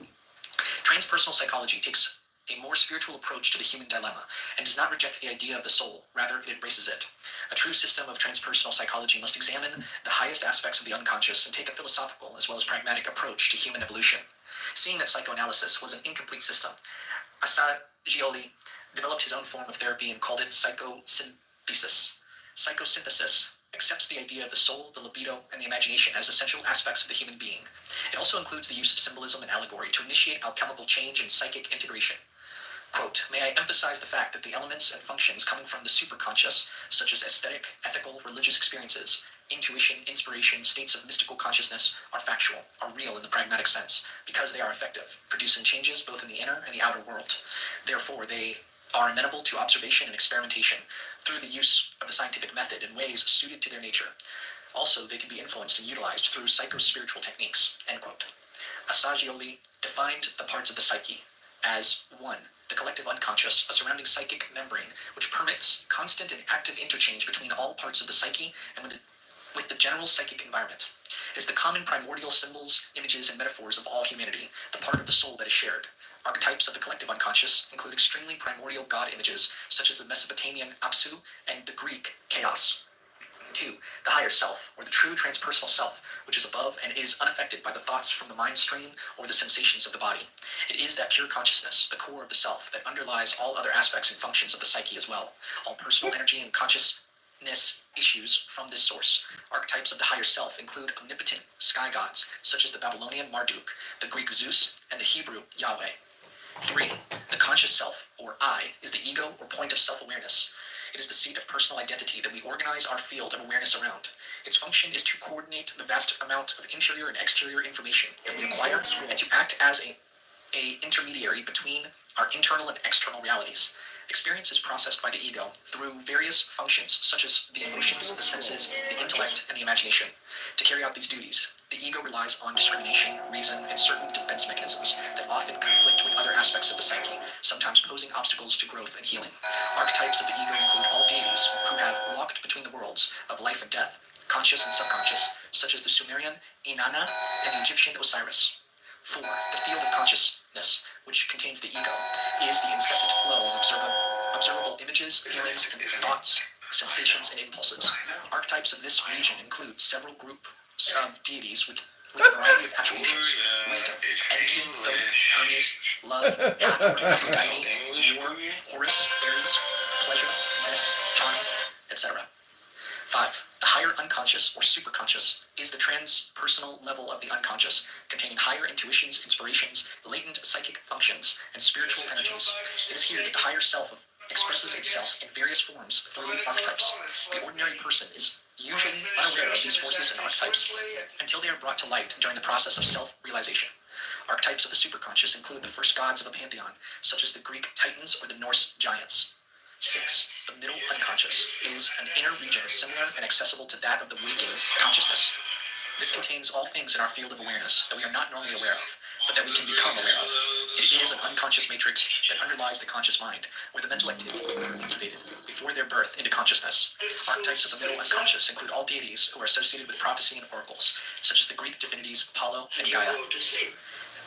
Transpersonal psychology takes a more spiritual approach to the human dilemma and does not reject the idea of the soul, rather it embraces it. A true system of transpersonal psychology must examine the highest aspects of the unconscious and take a philosophical as well as pragmatic approach to human evolution. Seeing that psychoanalysis was an incomplete system, Assagioli developed his own form of therapy and called it psychosynthesis. Psychosynthesis accepts the idea of the soul, the libido, and the imagination as essential aspects of the human being. It also includes the use of symbolism and allegory to initiate alchemical change and psychic integration. Quote, may I emphasize the fact that the elements and functions coming from the superconscious, such as aesthetic, ethical, religious experiences, intuition, inspiration, states of mystical consciousness, are factual, are real in the pragmatic sense, because they are effective, producing changes both in the inner and the outer world. Therefore, they are amenable to observation and experimentation through the use of the scientific method in ways suited to their nature. Also, they can be influenced and utilized through psycho-spiritual techniques, end quote. Assagioli defined the parts of the psyche as 1. The collective unconscious, a surrounding psychic membrane which permits constant and active interchange between all parts of the psyche and with the general psychic environment. It is the common primordial symbols, images, and metaphors of all humanity, the part of the soul that is shared. Archetypes of the collective unconscious include extremely primordial god images, such as the Mesopotamian Apsu and the Greek Chaos. 2. The higher self, or the true transpersonal self, which is above and is unaffected by the thoughts from the mind stream or the sensations of the body. It is that pure consciousness, the core of the self, that underlies all other aspects and functions of the psyche as well. All personal energy and consciousness issues from this source. Archetypes of the higher self include omnipotent sky gods, such as the Babylonian Marduk, the Greek Zeus, and the Hebrew Yahweh. 3. The conscious self, or I, is the ego or point of self-awareness. It is the seat of personal identity that we organize our field of awareness around. Its function is to coordinate the vast amount of interior and exterior information that we acquire and to act as a intermediary between our internal and external realities. Experience is processed by the ego through various functions such as the emotions, the senses, the intellect, and the imagination. To carry out these duties, the ego relies on discrimination, reason, and certain defense mechanisms that often conflict with other aspects of the psyche, sometimes posing obstacles to growth and healing. Archetypes of the ego include all deities who have walked between the worlds of life and death, conscious and subconscious, such as the Sumerian Inanna and the Egyptian Osiris. 4. The field of consciousness, which contains the ego, is the incessant flow of observable images, feelings, and thoughts, sensations, and impulses. Archetypes of this region include several groups of deities with a variety of attributions: wisdom, Enki, Thoth, Hermes, love, Hathor, Aphrodite, war, Horus, Ares, pleasure, Venus, time, etc. 5. The higher unconscious or superconscious is the transpersonal level of the unconscious, containing itself in various forms through archetypes. The ordinary person is usually unaware of these forces and archetypes until they are brought to light during the process of self-realization. Archetypes of the superconscious include the first gods of a pantheon, such as the Greek Titans or the Norse giants. 6. The middle unconscious is an inner region similar and accessible to that of the waking consciousness. This contains all things in our field of awareness that we are not normally aware of, but that we can become aware of. It is an unconscious matrix that underlies the conscious mind, where the mental activities are incubated before their birth into consciousness. Archetypes of the middle unconscious include all deities who are associated with prophecy and oracles, such as the Greek divinities Apollo and Gaia.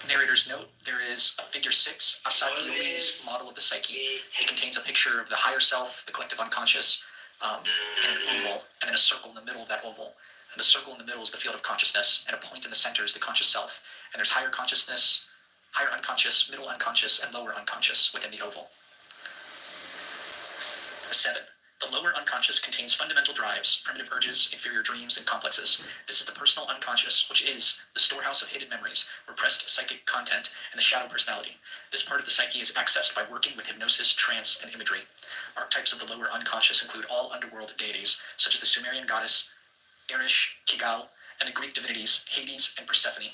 Narrator's note, there is a figure 6, Asagioli's model of the psyche. It contains a picture of the higher self, the collective unconscious, in an oval, and then a circle in the middle of that oval. And the circle in the middle is the field of consciousness, and a point in the center is the conscious self. And there's higher consciousness, higher unconscious, middle unconscious, and lower unconscious within the oval. 7. The lower unconscious contains fundamental drives, primitive urges, inferior dreams, and complexes. This is the personal unconscious, which is the storehouse of hidden memories, repressed psychic content, and the shadow personality. This part of the psyche is accessed by working with hypnosis, trance, and imagery. Archetypes of the lower unconscious include all underworld deities, such as the Sumerian goddess Erish, Kigal, and the Greek divinities Hades and Persephone.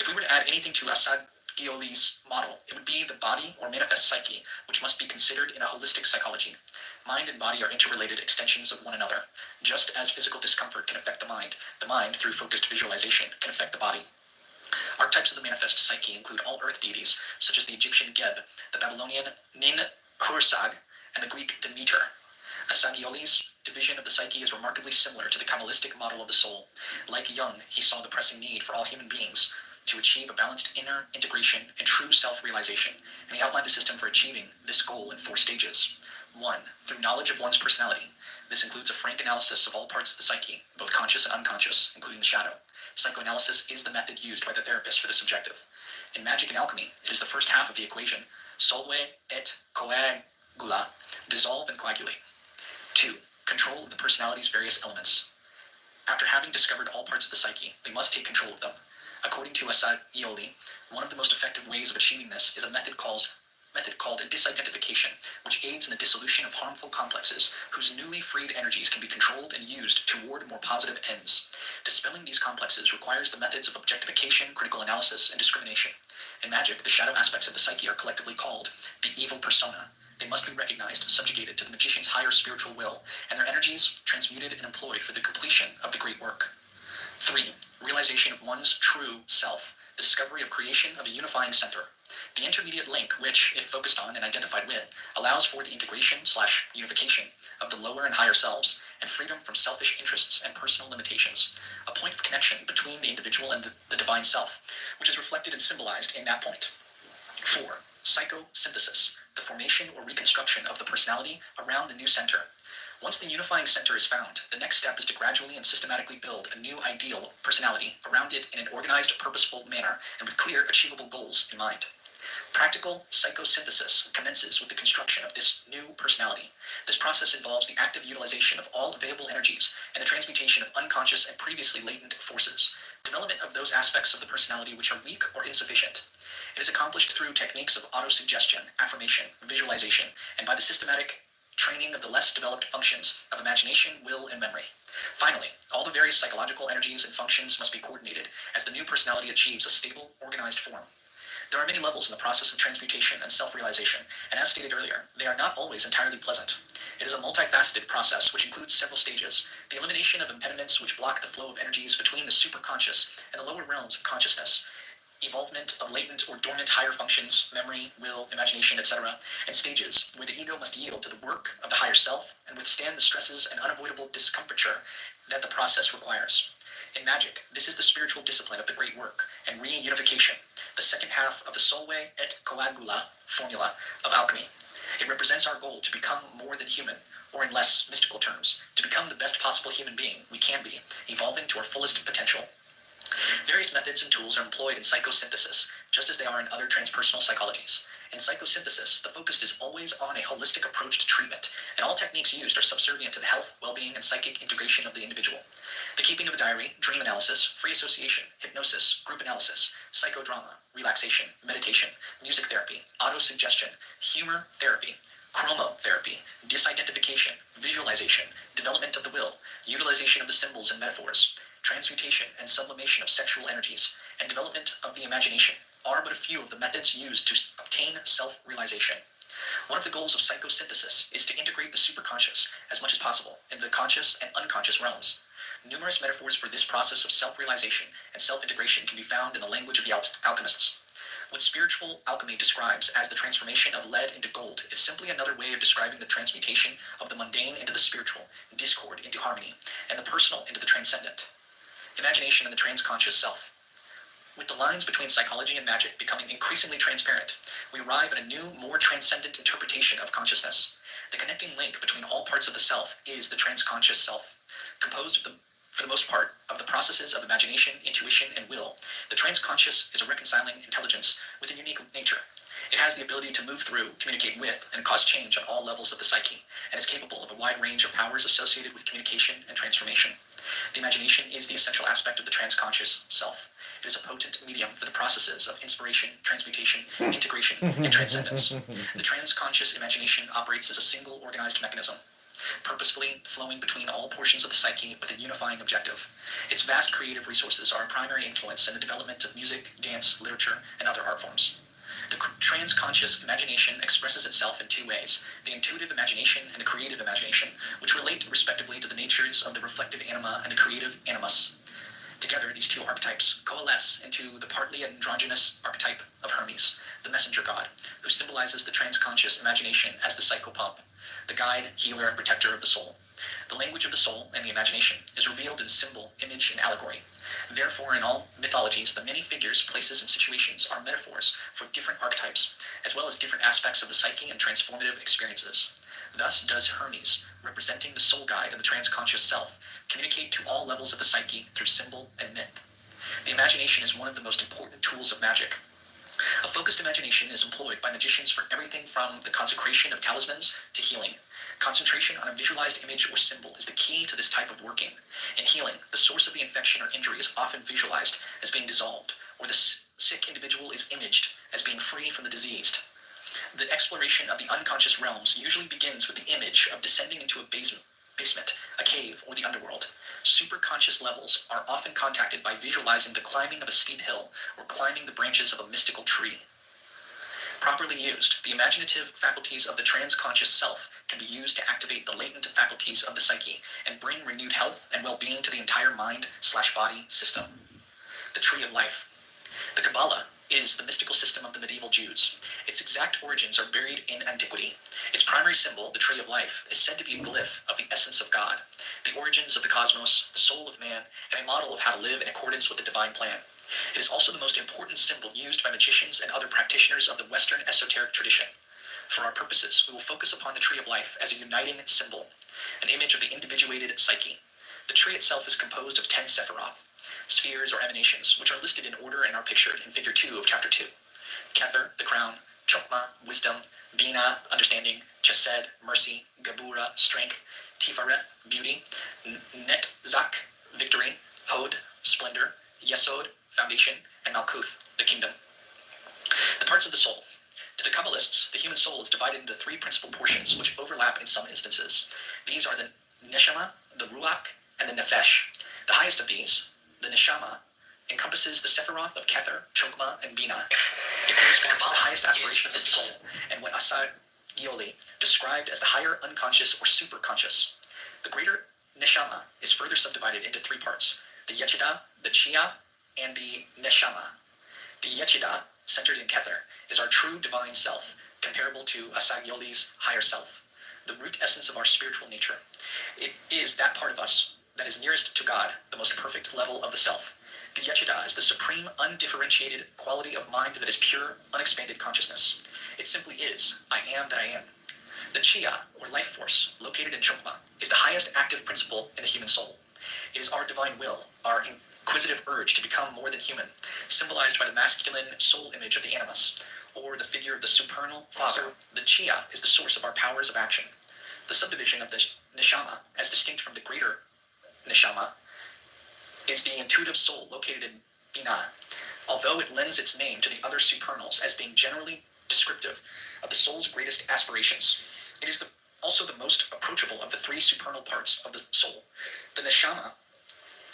If we were to add anything to Asagioli's model, it would be the body or manifest psyche, which must be considered in a holistic psychology. Mind and body are interrelated extensions of one another. Just as physical discomfort can affect the mind, through focused visualization, can affect the body. Archetypes of the manifest psyche include all earth deities, such as the Egyptian Geb, the Babylonian Nin-Hursag, and the Greek Demeter. Asagioli's division of the psyche is remarkably similar to the Kabbalistic model of the soul. Like Jung, he saw the pressing need for all human beings to achieve a balanced inner integration and true self-realization, and he outlined a system for achieving this goal in 4 stages. 1. Through knowledge of one's personality. This includes a frank analysis of all parts of the psyche, both conscious and unconscious, including the shadow. Psychoanalysis is the method used by the therapist for this objective. In magic and alchemy, it is the first half of the equation, solve et coagula, dissolve and coagulate. 2. Control of the personality's various elements. After having discovered all parts of the psyche, we must take control of them. According to Asagioli, one of the most effective ways of achieving this is a method called disidentification, which aids in the dissolution of harmful complexes whose newly freed energies can be controlled and used toward more positive ends. Dispelling these complexes requires the methods of objectification, critical analysis, and discrimination. In magic, the shadow aspects of the psyche are collectively called the evil persona. They must be recognized, subjugated to the magician's higher spiritual will, and their energies transmuted and employed for the completion of the great work. 3. Realization of one's true self, the discovery of creation of a unifying center. The intermediate link, which, if focused on and identified with, allows for the integration/unification of the lower and higher selves, and freedom from selfish interests and personal limitations, a point of connection between the individual and the divine self, which is reflected and symbolized in that point. 4. Psychosynthesis, the formation or reconstruction of the personality around the new center. Once the unifying center is found, the next step is to gradually and systematically build a new ideal personality around it in an organized, purposeful manner and with clear, achievable goals in mind. Practical psychosynthesis commences with the construction of this new personality. This process involves the active utilization of all available energies and the transmutation of unconscious and previously latent forces, development of those aspects of the personality which are weak or insufficient. It is accomplished through techniques of autosuggestion, affirmation, visualization, and by the systematic training of the less developed functions of imagination, will, and memory. Finally, all the various psychological energies and functions must be coordinated as the new personality achieves a stable, organized form. There are many levels in the process of transmutation and self-realization, and as stated earlier, they are not always entirely pleasant. It is a multifaceted process which includes several stages: the elimination of impediments which block the flow of energies between the superconscious and the lower realms of consciousness, evolvement of latent or dormant higher functions, memory, will, imagination, etc., and stages where the ego must yield to the work of the higher self and withstand the stresses and unavoidable discomfiture that the process requires. In magic, this is the spiritual discipline of the great work and reunification, the second half of the solve et coagula formula of alchemy. It represents our goal to become more than human, or in less mystical terms, to become the best possible human being we can be, evolving to our fullest potential. Various methods and tools are employed in psychosynthesis, just as they are in other transpersonal psychologies. In psychosynthesis, the focus is always on a holistic approach to treatment, and all techniques used are subservient to the health, well-being, and psychic integration of the individual. The keeping of a diary, dream analysis, free association, hypnosis, group analysis, psychodrama, relaxation, meditation, music therapy, autosuggestion, humor therapy, chromotherapy, disidentification, visualization, development of the will, utilization of the symbols and metaphors, transmutation and sublimation of sexual energies, and development of the imagination are but a few of the methods used to obtain self-realization. One of the goals of psychosynthesis is to integrate the superconscious as much as possible into the conscious and unconscious realms. Numerous metaphors for this process of self-realization and self-integration can be found in the language of the alchemists. What spiritual alchemy describes as the transformation of lead into gold is simply another way of describing the transmutation of the mundane into the spiritual, discord into harmony, and the personal into the transcendent. Imagination and the transconscious self. With the lines between psychology and magic becoming increasingly transparent, we arrive at a new, more transcendent interpretation of consciousness. The connecting link between all parts of the self is the transconscious self. Composed for the most part, of the processes of imagination, intuition, and will, the transconscious is a reconciling intelligence with a unique nature. It has the ability to move through, communicate with, and cause change on all levels of the psyche, and is capable of a wide range of powers associated with communication and transformation. The imagination is the essential aspect of the transconscious self. It is a potent medium for the processes of inspiration, transmutation, integration, and transcendence. The transconscious imagination operates as a single organized mechanism, purposefully flowing between all portions of the psyche with a unifying objective. Its vast creative resources are a primary influence in the development of music, dance, literature, and other art forms. The transconscious imagination expresses itself in two ways: the intuitive imagination and the creative imagination, which relate respectively to the natures of the reflective anima and the creative animus. Together, these two archetypes coalesce into the partly androgynous archetype of Hermes, the messenger god, who symbolizes the transconscious imagination as the psychopomp, the guide, healer, and protector of the soul. The language of the soul and the imagination is revealed in symbol, image, and allegory. Therefore, in all mythologies, the many figures, places, and situations are metaphors for different archetypes, as well as different aspects of the psyche and transformative experiences. Thus does Hermes, representing the soul guide and the transconscious self, communicate to all levels of the psyche through symbol and myth. The imagination is one of the most important tools of magic. A focused imagination is employed by magicians for everything from the consecration of talismans to healing. Concentration on a visualized image or symbol is the key to this type of working. In healing, the source of the infection or injury is often visualized as being dissolved, or the sick individual is imaged as being free from the diseased. The exploration of the unconscious realms usually begins with the image of descending into a basement, a cave, or the underworld. Superconscious levels are often contacted by visualizing the climbing of a steep hill or climbing the branches of a mystical tree. Properly used, the imaginative faculties of the transconscious self can be used to activate the latent faculties of the psyche and bring renewed health and well-being to the entire mind/body system. The Tree of Life. The Kabbalah is the mystical system of the medieval Jews. Its exact origins are buried in antiquity. Its primary symbol, the Tree of Life, is said to be a glyph of the essence of God, the origins of the cosmos, the soul of man, and a model of how to live in accordance with the divine plan. It is also the most important symbol used by magicians and other practitioners of the Western esoteric tradition. For our purposes, we will focus upon the Tree of Life as a uniting symbol, an image of the individuated psyche. The tree itself is composed of 10 sephiroth, spheres or emanations, which are listed in order and are pictured in figure 2 of chapter 2. Kether, the crown; Chokmah, wisdom; Bina, understanding; Chesed, mercy; Gabura, strength; Tifareth, beauty; Netzach, victory; Hod, splendor; Yesod, foundation; and Malkuth, the kingdom. The parts of the soul. To the Kabbalists, the human soul is divided into 3 principal portions, which overlap in some instances. These are the Neshama, the Ruach, and the Nefesh. The highest of these, the Neshama, encompasses the Sephiroth of Kether, Chokmah, and Bina. It corresponds to the highest aspirations of the soul, and what Asad Gioli described as the higher unconscious or superconscious. The greater Neshama is further subdivided into 3 parts: the Yechida, the Chia, and the Neshama. The Yechida, centered in Kether, is our true divine self, comparable to Asad Gioli's higher self, the root essence of our spiritual nature. It is that part of us that is nearest to God, the most perfect level of the self. The Yechida is the supreme, undifferentiated quality of mind that is pure, unexpanded consciousness. It simply is. I am that I am. The Chia, or life force, located in Chokmah, is the highest active principle in the human soul. It is our divine will, our inquisitive urge to become more than human, symbolized by the masculine soul image of the animus, or the figure of the supernal father. The Chia is the source of our powers of action. The subdivision of the Neshama, as distinct from the greater Neshama, is the intuitive soul located in Bina, although it lends its name to the other supernals as being generally descriptive of the soul's greatest aspirations. It is also the most approachable of the three supernal parts of the soul. The neshama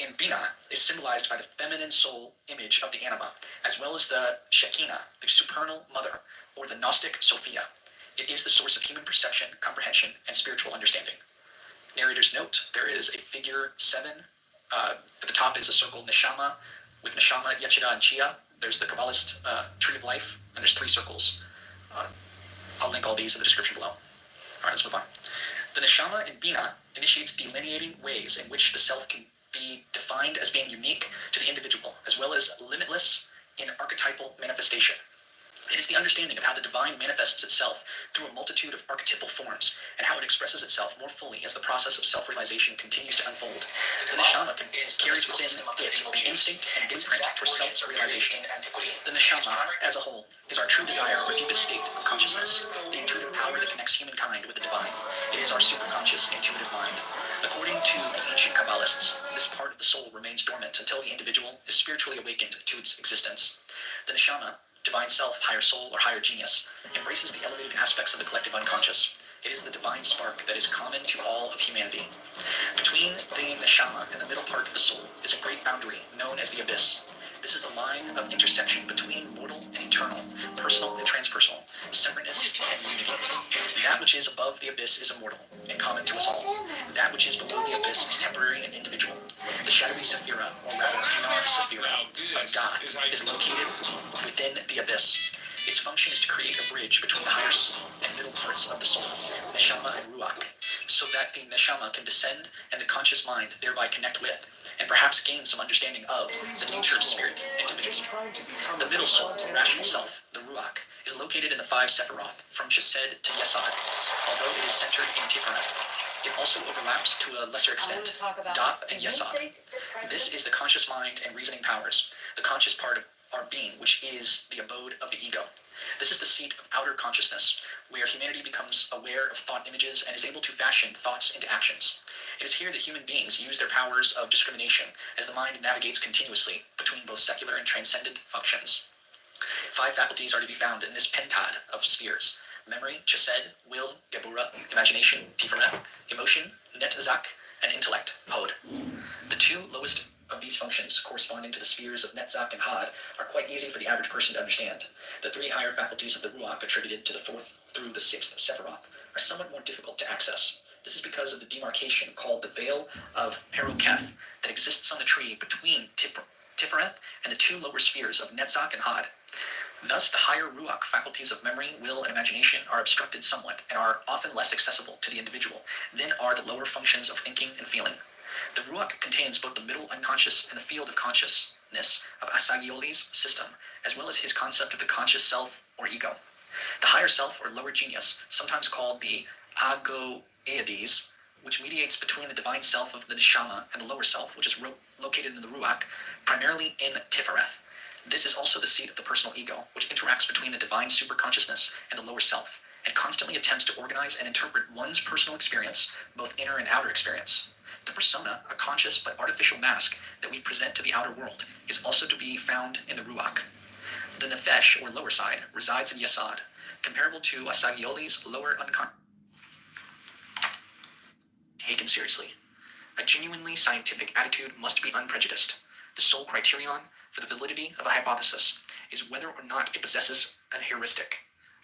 in Bina is symbolized by the feminine soul image of the anima, as well as the Shekinah, the supernal mother, or the Gnostic Sophia. It is the source of human perception, comprehension, and spiritual understanding. Narrator's note, there is a figure 7. At the top is a circle neshama, with neshama, yechida, and chia. There's the Kabbalist tree of life, and there's 3 circles. I'll link all these in the description below. All right, let's move on. The neshama in Bina initiates delineating ways in which the self can be defined as being unique to the individual, as well as limitless in archetypal manifestation. It is the understanding of how the divine manifests itself through a multitude of archetypal forms, and how it expresses itself more fully as the process of self-realization continues to unfold. The neshama carries within it the instinct and blueprint for self-realization. The neshama, as a whole, is our true desire or deepest state of consciousness, the intuitive power that connects humankind with the divine. It is our superconscious intuitive mind. According to the ancient Kabbalists, this part of the soul remains dormant until the individual is spiritually awakened to its existence. The neshama, divine self, higher soul, or higher genius, embraces the elevated aspects of the collective unconscious. It is the divine spark that is common to all of humanity. Between the neshama and the middle part of the soul is a great boundary known as the abyss. This is the line of intersection between mortal and eternal, personal and transpersonal, separateness and unity. That which is above the abyss is immortal and common to us all. That which is below the abyss is temporary and individual. The shadowy sephira, or rather non-sephira, of God is located within the abyss. Its function is to create a bridge between the higher and middle parts of the soul, neshama and ruach, so that the neshama can descend and the conscious mind thereby connect with, and perhaps gain some understanding of, the nature of spirit and divinity. The middle soul, or rational self, the ruach, is located in the 5 sephiroth, from chesed to yesod, although it is centered in tiferet. It also overlaps to a lesser extent, Dath and Yesod. This is the conscious mind and reasoning powers, the conscious part of our being, which is the abode of the ego. This is the seat of outer consciousness, where humanity becomes aware of thought images and is able to fashion thoughts into actions. It is here that human beings use their powers of discrimination as the mind navigates continuously between both secular and transcendent functions. 5 faculties are to be found in this pentad of spheres: memory, chesed, will, gebura, imagination, tiferet, emotion, netzach, and intellect, hod. The 2 lowest of these functions, corresponding to the spheres of netzach and had, are quite easy for the average person to understand. The 3 higher faculties of the ruach, attributed to the 4th through the 6th sephiroth, are somewhat more difficult to access. This is because of the demarcation called the veil of Haroketh that exists on the tree between Tifereth and the 2 lower spheres of netzach and had. Thus, the higher ruach faculties of memory, will, and imagination are obstructed somewhat and are often less accessible to the individual than are the lower functions of thinking and feeling. The ruach contains both the middle unconscious and the field of consciousness of Asagioli's system, as well as his concept of the conscious self or ego. The higher self or lower genius, sometimes called the Agoeides, which mediates between the divine self of the neshama and the lower self, which is located in the ruach, primarily in Tifereth. This is also the seat of the personal ego, which interacts between the divine superconsciousness and the lower self, and constantly attempts to organize and interpret one's personal experience, both inner and outer experience. The persona, a conscious but artificial mask that we present to the outer world, is also to be found in the ruach. The nefesh, or lower side, resides in yesod, comparable to Asagioli's lower unconscious. Taken seriously. A genuinely scientific attitude must be unprejudiced. The sole criterion for the validity of a hypothesis is whether or not it possesses an heuristic,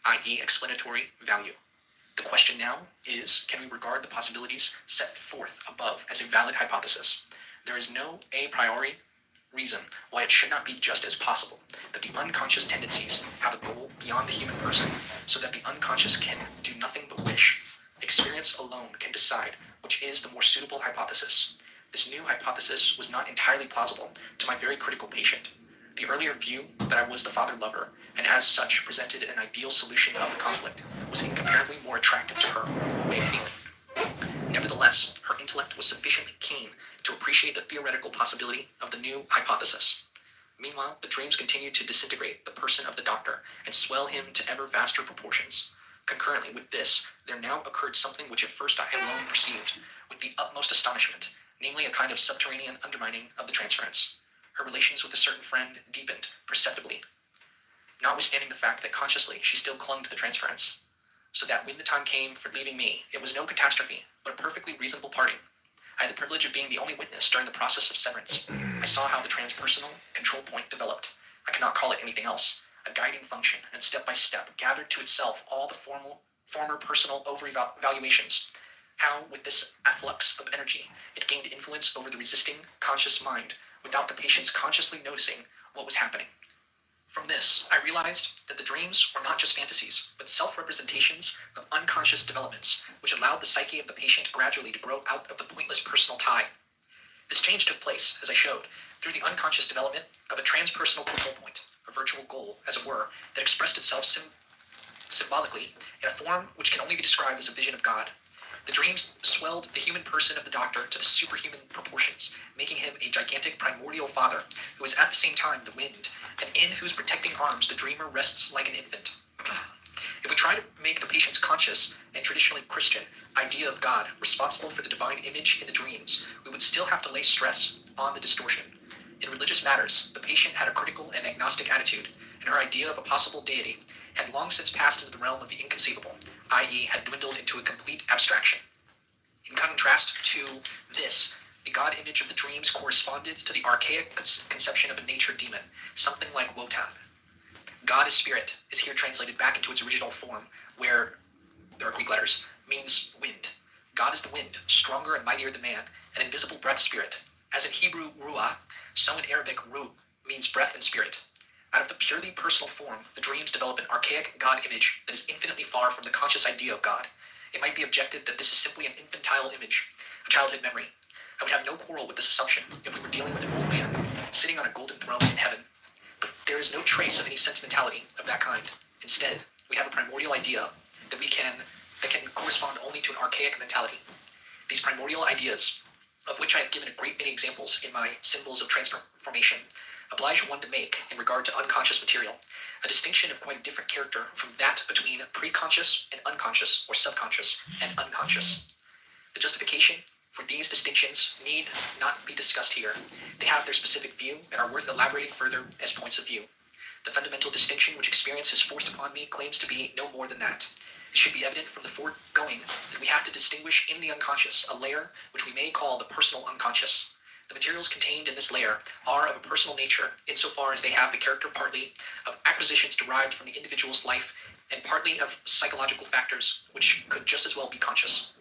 i.e. explanatory value. The question now is, can we regard the possibilities set forth above as a valid hypothesis? There is no a priori reason why it should not be just as possible that the unconscious tendencies have a goal beyond the human person, so that the unconscious can do nothing but wish. Experience alone can decide which is the more suitable hypothesis. This new hypothesis was not entirely plausible to my very critical patient. The earlier view that I was the father-lover, and as such presented an ideal solution of the conflict, was incomparably more attractive to her way of feeling. Nevertheless, her intellect was sufficiently keen to appreciate the theoretical possibility of the new hypothesis. Meanwhile, the dreams continued to disintegrate the person of the doctor and swell him to ever vaster proportions. Concurrently with this, there now occurred something which at first I alone perceived with the utmost astonishment, namely a kind of subterranean undermining of the transference. Her relations with a certain friend deepened perceptibly, notwithstanding the fact that consciously she still clung to the transference. so that when the time came for leaving me, it was no catastrophe, but a perfectly reasonable parting. I had the privilege of being the only witness during the process of severance. I saw how the transpersonal control point developed. I cannot call it anything else. A guiding function, and step by step gathered to itself all the former personal over-evaluations. How, with this afflux of energy, it gained influence over the resisting, conscious mind, without the patient's consciously noticing what was happening. From this, I realized that the dreams were not just fantasies, but self-representations of unconscious developments, which allowed the psyche of the patient gradually to grow out of the pointless personal tie. This change took place, as I showed, through the unconscious development of a transpersonal control point, a virtual goal, as it were, that expressed itself symbolically in a form which can only be described as a vision of God. The dreams swelled the human person of the doctor to the superhuman proportions, making him a gigantic primordial father, who is at the same time the wind, and in whose protecting arms the dreamer rests like an infant. If we try to make the patient's conscious and traditionally Christian idea of God responsible for the divine image in the dreams, we would still have to lay stress on the distortion. In religious matters, the patient had a critical and agnostic attitude, and her idea of a possible deity had long since passed into the realm of the inconceivable, i.e. had dwindled into a complete abstraction. In contrast to this, the God image of the dreams corresponded to the archaic conception of a nature demon, something like Wotan. God is spirit is here translated back into its original form, where there are Greek letters, means wind. God is the wind, stronger and mightier than man, an invisible breath spirit. As in Hebrew, ruah, so in Arabic, ruh, means breath and spirit. Out of the purely personal form, the dreams develop an archaic God image that is infinitely far from the conscious idea of God. It might be objected that this is simply an infantile image, a childhood memory. I would have no quarrel with this assumption if we were dealing with an old man sitting on a golden throne in heaven. But there is no trace of any sentimentality of that kind. Instead, we have a primordial idea that can correspond only to an archaic mentality. These primordial ideas, of which I have given a great many examples in my Symbols of Transformation, oblige one to make, in regard to unconscious material, a distinction of quite a different character from that between preconscious and unconscious, or subconscious and unconscious. The justification for these distinctions need not be discussed here. They have their specific view and are worth elaborating further as points of view. The fundamental distinction which experience has forced upon me claims to be no more than that. It should be evident from the foregoing that we have to distinguish in the unconscious a layer which we may call the personal unconscious. The materials contained in this layer are of a personal nature insofar as they have the character partly of acquisitions derived from the individual's life and partly of psychological factors which could just as well be conscious.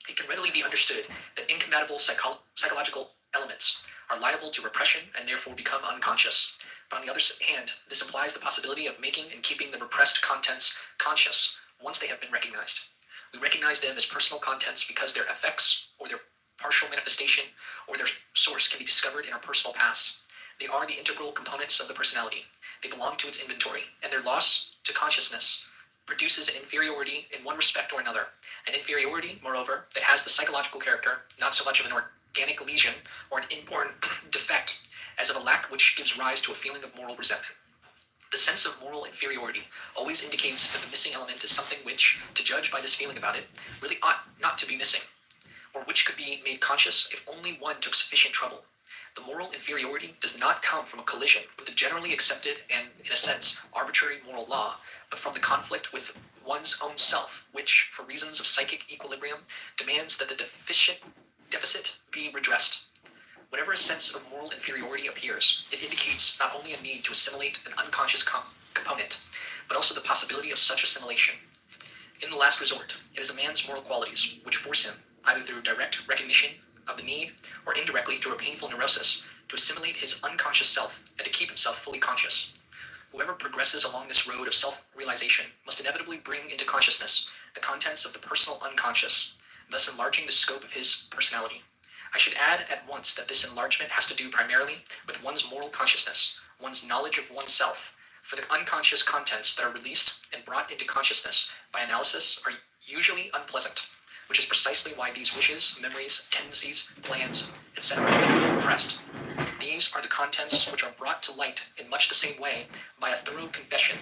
It can readily be understood that incompatible psychological elements are liable to repression and therefore become unconscious. But on the other hand, this implies the possibility of making and keeping the repressed contents conscious once they have been recognized. We recognize them as personal contents because their effects or their partial manifestation or their source can be discovered in our personal past. They are the integral components of the personality. They belong to its inventory, and their loss to consciousness produces an inferiority in one respect or another. An inferiority, moreover, that has the psychological character, not so much of an organic lesion or an inborn defect, as of a lack which gives rise to a feeling of moral resentment. The sense of moral inferiority always indicates that the missing element is something which, to judge by this feeling about it, really ought not to be missing, or which could be made conscious if only one took sufficient trouble. The moral inferiority does not come from a collision with the generally accepted and, in a sense, arbitrary moral law, but from the conflict with one's own self, which, for reasons of psychic equilibrium, demands that the deficit be redressed. Whenever a sense of moral inferiority appears, it indicates not only a need to assimilate an unconscious component, but also the possibility of such assimilation. In the last resort, it is a man's moral qualities which force him, either through direct recognition of the need or indirectly through a painful neurosis, to assimilate his unconscious self and to keep himself fully conscious. Whoever progresses along this road of self-realization must inevitably bring into consciousness the contents of the personal unconscious, thus enlarging the scope of his personality. I should add at once that this enlargement has to do primarily with one's moral consciousness, one's knowledge of oneself, for the unconscious contents that are released and brought into consciousness by analysis are usually unpleasant, which is precisely why these wishes, memories, tendencies, plans, etc. are repressed. These are the contents which are brought to light in much the same way by a thorough confession,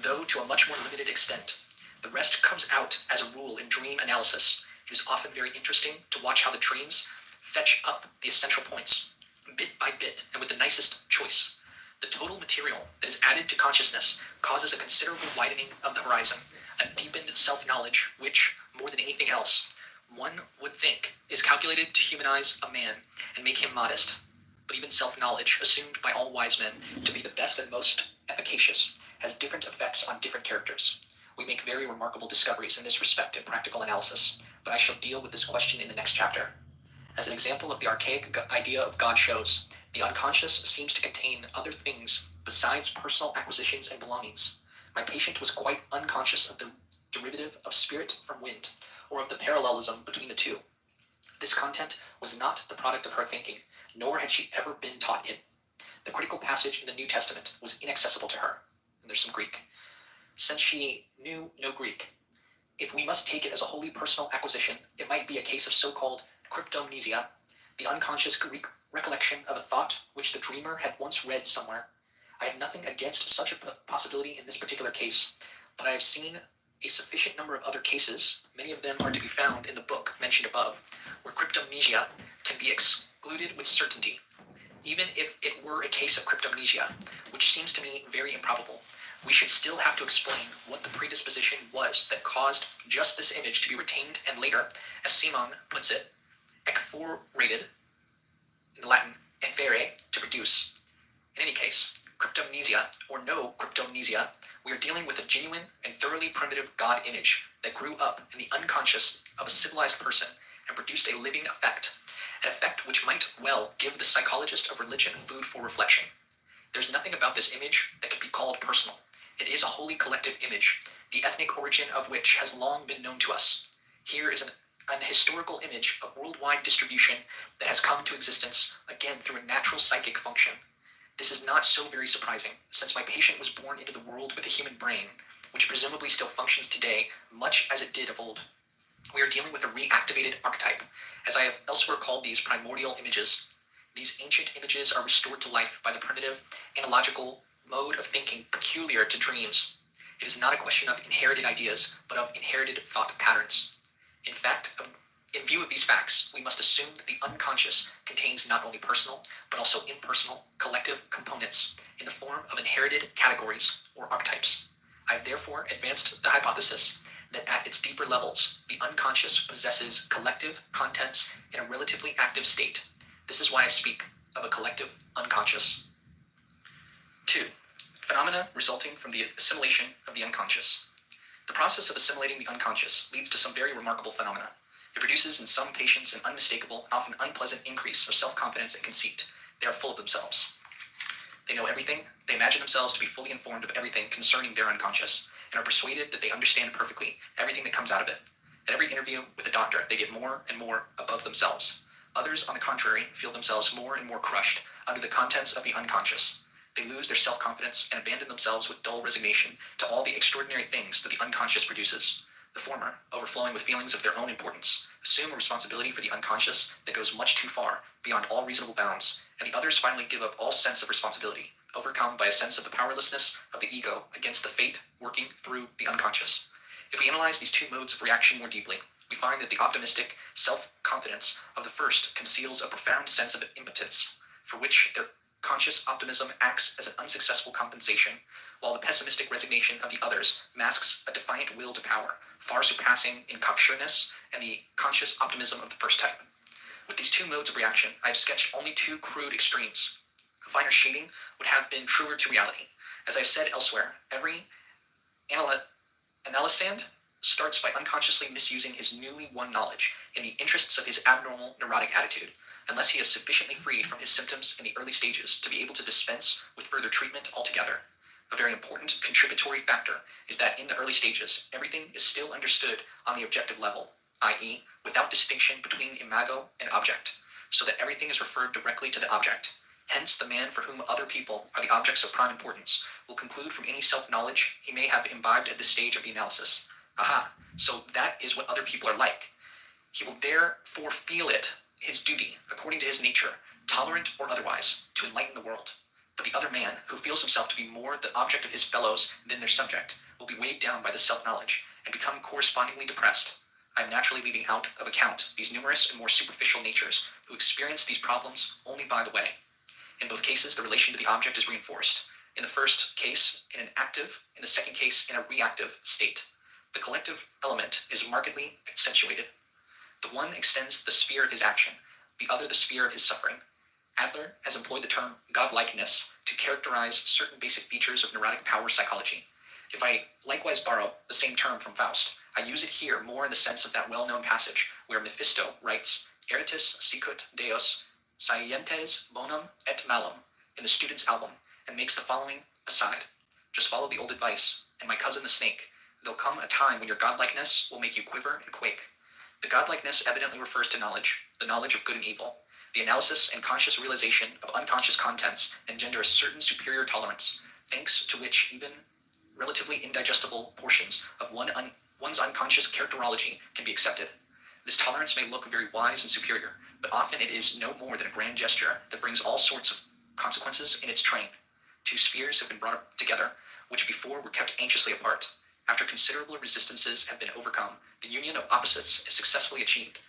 though to a much more limited extent. The rest comes out as a rule in dream analysis. It is often very interesting to watch how the dreams fetch up the essential points, bit by bit and with the nicest choice. The total material that is added to consciousness causes a considerable widening of the horizon, a deepened self-knowledge which, more than anything else, one would think is calculated to humanize a man and make him modest. But even self-knowledge, assumed by all wise men to be the best and most efficacious, has different effects on different characters. We make very remarkable discoveries in this respect in practical analysis, but I shall deal with this question in the next chapter. As an example of the archaic idea of God shows, the unconscious seems to contain other things besides personal acquisitions and belongings. My patient was quite unconscious of the derivative of spirit from wind, or of the parallelism between the two. This content was not the product of her thinking, nor had she ever been taught it. The critical passage in the New Testament was inaccessible to her. And there's some Greek. Since she knew no Greek, if we must take it as a wholly personal acquisition, it might be a case of so-called cryptomnesia, the unconscious Greek recollection of a thought which the dreamer had once read somewhere. I have nothing against such a possibility in this particular case, but I have seen a sufficient number of other cases, many of them are to be found in the book mentioned above, where cryptomnesia can be excluded with certainty. Even if it were a case of cryptomnesia, which seems to me very improbable, we should still have to explain what the predisposition was that caused just this image to be retained and later, as Simon puts it, ekphorated, in the Latin, effere, to produce. In any case, cryptomnesia, or no cryptomnesia, we are dealing with a genuine and thoroughly primitive God image that grew up in the unconscious of a civilized person and produced a living effect, an effect which might well give the psychologist of religion food for reflection. There's nothing about this image that can be called personal. It is a wholly collective image, the ethnic origin of which has long been known to us. Here is an historical image of worldwide distribution that has come to existence, again through a natural psychic function. This is not so very surprising, since my patient was born into the world with a human brain, which presumably still functions today much as it did of old. We are dealing with a reactivated archetype, as I have elsewhere called these primordial images. These ancient images are restored to life by the primitive, analogical mode of thinking peculiar to dreams. It is not a question of inherited ideas, but of inherited thought patterns. In fact, in view of these facts, we must assume that the unconscious contains not only personal, but also impersonal, collective components in the form of inherited categories or archetypes. I have therefore advanced the hypothesis that at its deeper levels, the unconscious possesses collective contents in a relatively active state. This is why I speak of a collective unconscious. 2. Phenomena resulting from the assimilation of the unconscious. The process of assimilating the unconscious leads to some very remarkable phenomena. It produces in some patients an unmistakable, often unpleasant increase of self-confidence and conceit. They are full of themselves. They know everything. They imagine themselves to be fully informed of everything concerning their unconscious, and are persuaded that they understand perfectly everything that comes out of it. At every interview with a doctor, they get more and more above themselves. Others, on the contrary, feel themselves more and more crushed under the contents of the unconscious. They lose their self-confidence and abandon themselves with dull resignation to all the extraordinary things that the unconscious produces. The former, overflowing with feelings of their own importance, assume a responsibility for the unconscious that goes much too far, beyond all reasonable bounds, and the others finally give up all sense of responsibility, overcome by a sense of the powerlessness of the ego against the fate working through the unconscious. If we analyze these two modes of reaction more deeply, we find that the optimistic self-confidence of the first conceals a profound sense of impotence, for which their conscious optimism acts as an unsuccessful compensation, while the pessimistic resignation of the others masks a defiant will to power, far surpassing in cocksureness and the conscious optimism of the first type. With these two modes of reaction, I have sketched only two crude extremes. A finer shading would have been truer to reality. As I have said elsewhere, every analysand starts by unconsciously misusing his newly won knowledge in the interests of his abnormal neurotic attitude, unless he is sufficiently freed from his symptoms in the early stages to be able to dispense with further treatment altogether. A very important contributory factor is that in the early stages, everything is still understood on the objective level, i.e., without distinction between imago and object, so that everything is referred directly to the object. Hence, the man for whom other people are the objects of prime importance will conclude from any self-knowledge he may have imbibed at this stage of the analysis. Aha, so that is what other people are like. He will therefore feel it his duty, according to his nature, tolerant or otherwise, to enlighten the world. But the other man, who feels himself to be more the object of his fellows than their subject, will be weighed down by this self-knowledge, and become correspondingly depressed. I am naturally leaving out of account these numerous and more superficial natures, who experience these problems only by the way. In both cases, the relation to the object is reinforced. In the first case, in an active, in the second case, in a reactive state. The collective element is markedly accentuated. The one extends the sphere of his action, the other the sphere of his suffering. Adler has employed the term godlikeness to characterize certain basic features of neurotic power psychology. If I likewise borrow the same term from Faust, I use it here more in the sense of that well-known passage where Mephisto writes, Eritus sicut Deus scientes bonum et malum, in the Student's Album, and makes the following aside. Just follow the old advice, and my cousin the snake. There'll come a time when your godlikeness will make you quiver and quake. The godlikeness evidently refers to knowledge, the knowledge of good and evil. The analysis and conscious realization of unconscious contents engender a certain superior tolerance, thanks to which even relatively indigestible portions of one's unconscious characterology can be accepted. This tolerance may look very wise and superior, but often it is no more than a grand gesture that brings all sorts of consequences in its train. Two spheres have been brought up together, which before were kept anxiously apart. After considerable resistances have been overcome, the union of opposites is successfully achieved,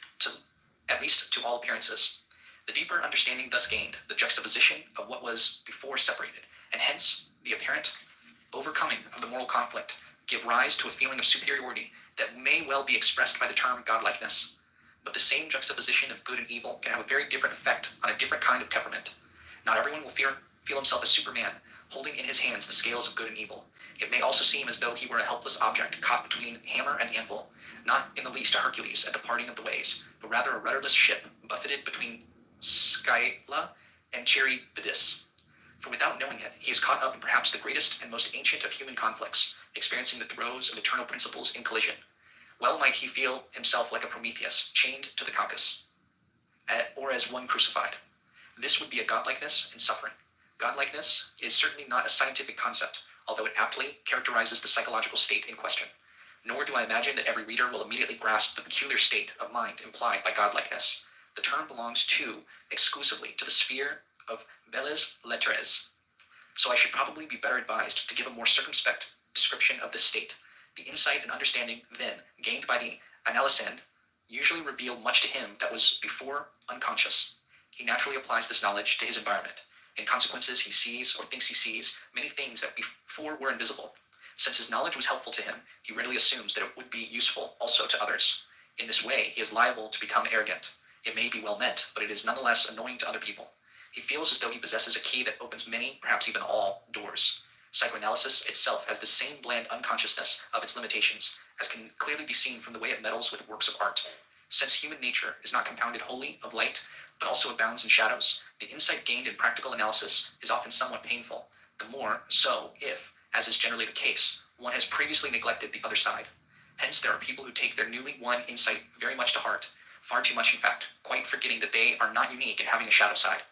at least to all appearances. The deeper understanding thus gained, the juxtaposition of what was before separated, and hence the apparent overcoming of the moral conflict, give rise to a feeling of superiority that may well be expressed by the term godlikeness. But the same juxtaposition of good and evil can have a very different effect on a different kind of temperament. Not everyone will feel himself a Superman, holding in his hands the scales of good and evil. It may also seem as though he were a helpless object caught between hammer and anvil, not in the least a Hercules at the parting of the ways, but rather a rudderless ship buffeted between Scylla and Charybdis. For without knowing it, he is caught up in perhaps the greatest and most ancient of human conflicts, experiencing the throes of eternal principles in collision. Well might he feel himself like a Prometheus, chained to the Caucasus, or as one crucified. This would be a godlikeness in suffering. Godlikeness is certainly not a scientific concept, although it aptly characterizes the psychological state in question. Nor do I imagine that every reader will immediately grasp the peculiar state of mind implied by godlikeness. The term belongs exclusively to the sphere of belles lettres, so I should probably be better advised to give a more circumspect description of this state. The insight and understanding, then, gained by the analysand, usually reveal much to him that was before unconscious. He naturally applies this knowledge to his environment. In consequences, he sees, or thinks he sees, many things that before were invisible. Since his knowledge was helpful to him, he readily assumes that it would be useful also to others. In this way, he is liable to become arrogant. It may be well meant, but it is nonetheless annoying to other people. He feels as though he possesses a key that opens many, perhaps even all, doors. Psychoanalysis itself has the same bland unconsciousness of its limitations, as can clearly be seen from the way it meddles with works of art. Since human nature is not compounded wholly of light, but also abounds in shadows, the insight gained in practical analysis is often somewhat painful, the more so if, as is generally the case, one has previously neglected the other side. Hence there are people who take their newly won insight very much to heart, far too much in fact, quite forgetting that they are not unique in having a shadow side.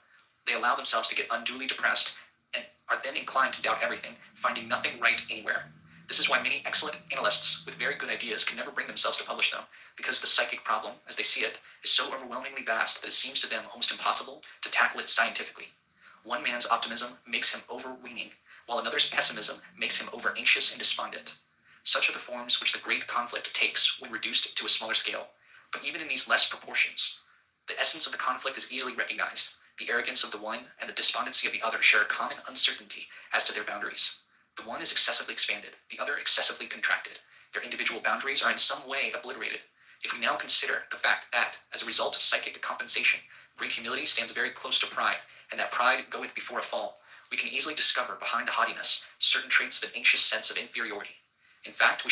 They allow themselves to get unduly depressed and are then inclined to doubt everything, finding nothing right anywhere. This is why many excellent analysts with very good ideas can never bring themselves to publish them, because the psychic problem, as they see it, is so overwhelmingly vast that it seems to them almost impossible to tackle it scientifically. One man's optimism makes him overweening, while another's pessimism makes him over-anxious and despondent. Such are the forms which the great conflict takes when reduced to a smaller scale. But even in these less proportions, the essence of the conflict is easily recognized. The arrogance of the one and the despondency of the other share a common uncertainty as to their boundaries. The one is excessively expanded, the other excessively contracted. Their individual boundaries are in some way obliterated. If we now consider the fact that, as a result of psychic compensation, great humility stands very close to pride, and that pride goeth before a fall, we can easily discover behind the haughtiness certain traits of an anxious sense of inferiority. In fact,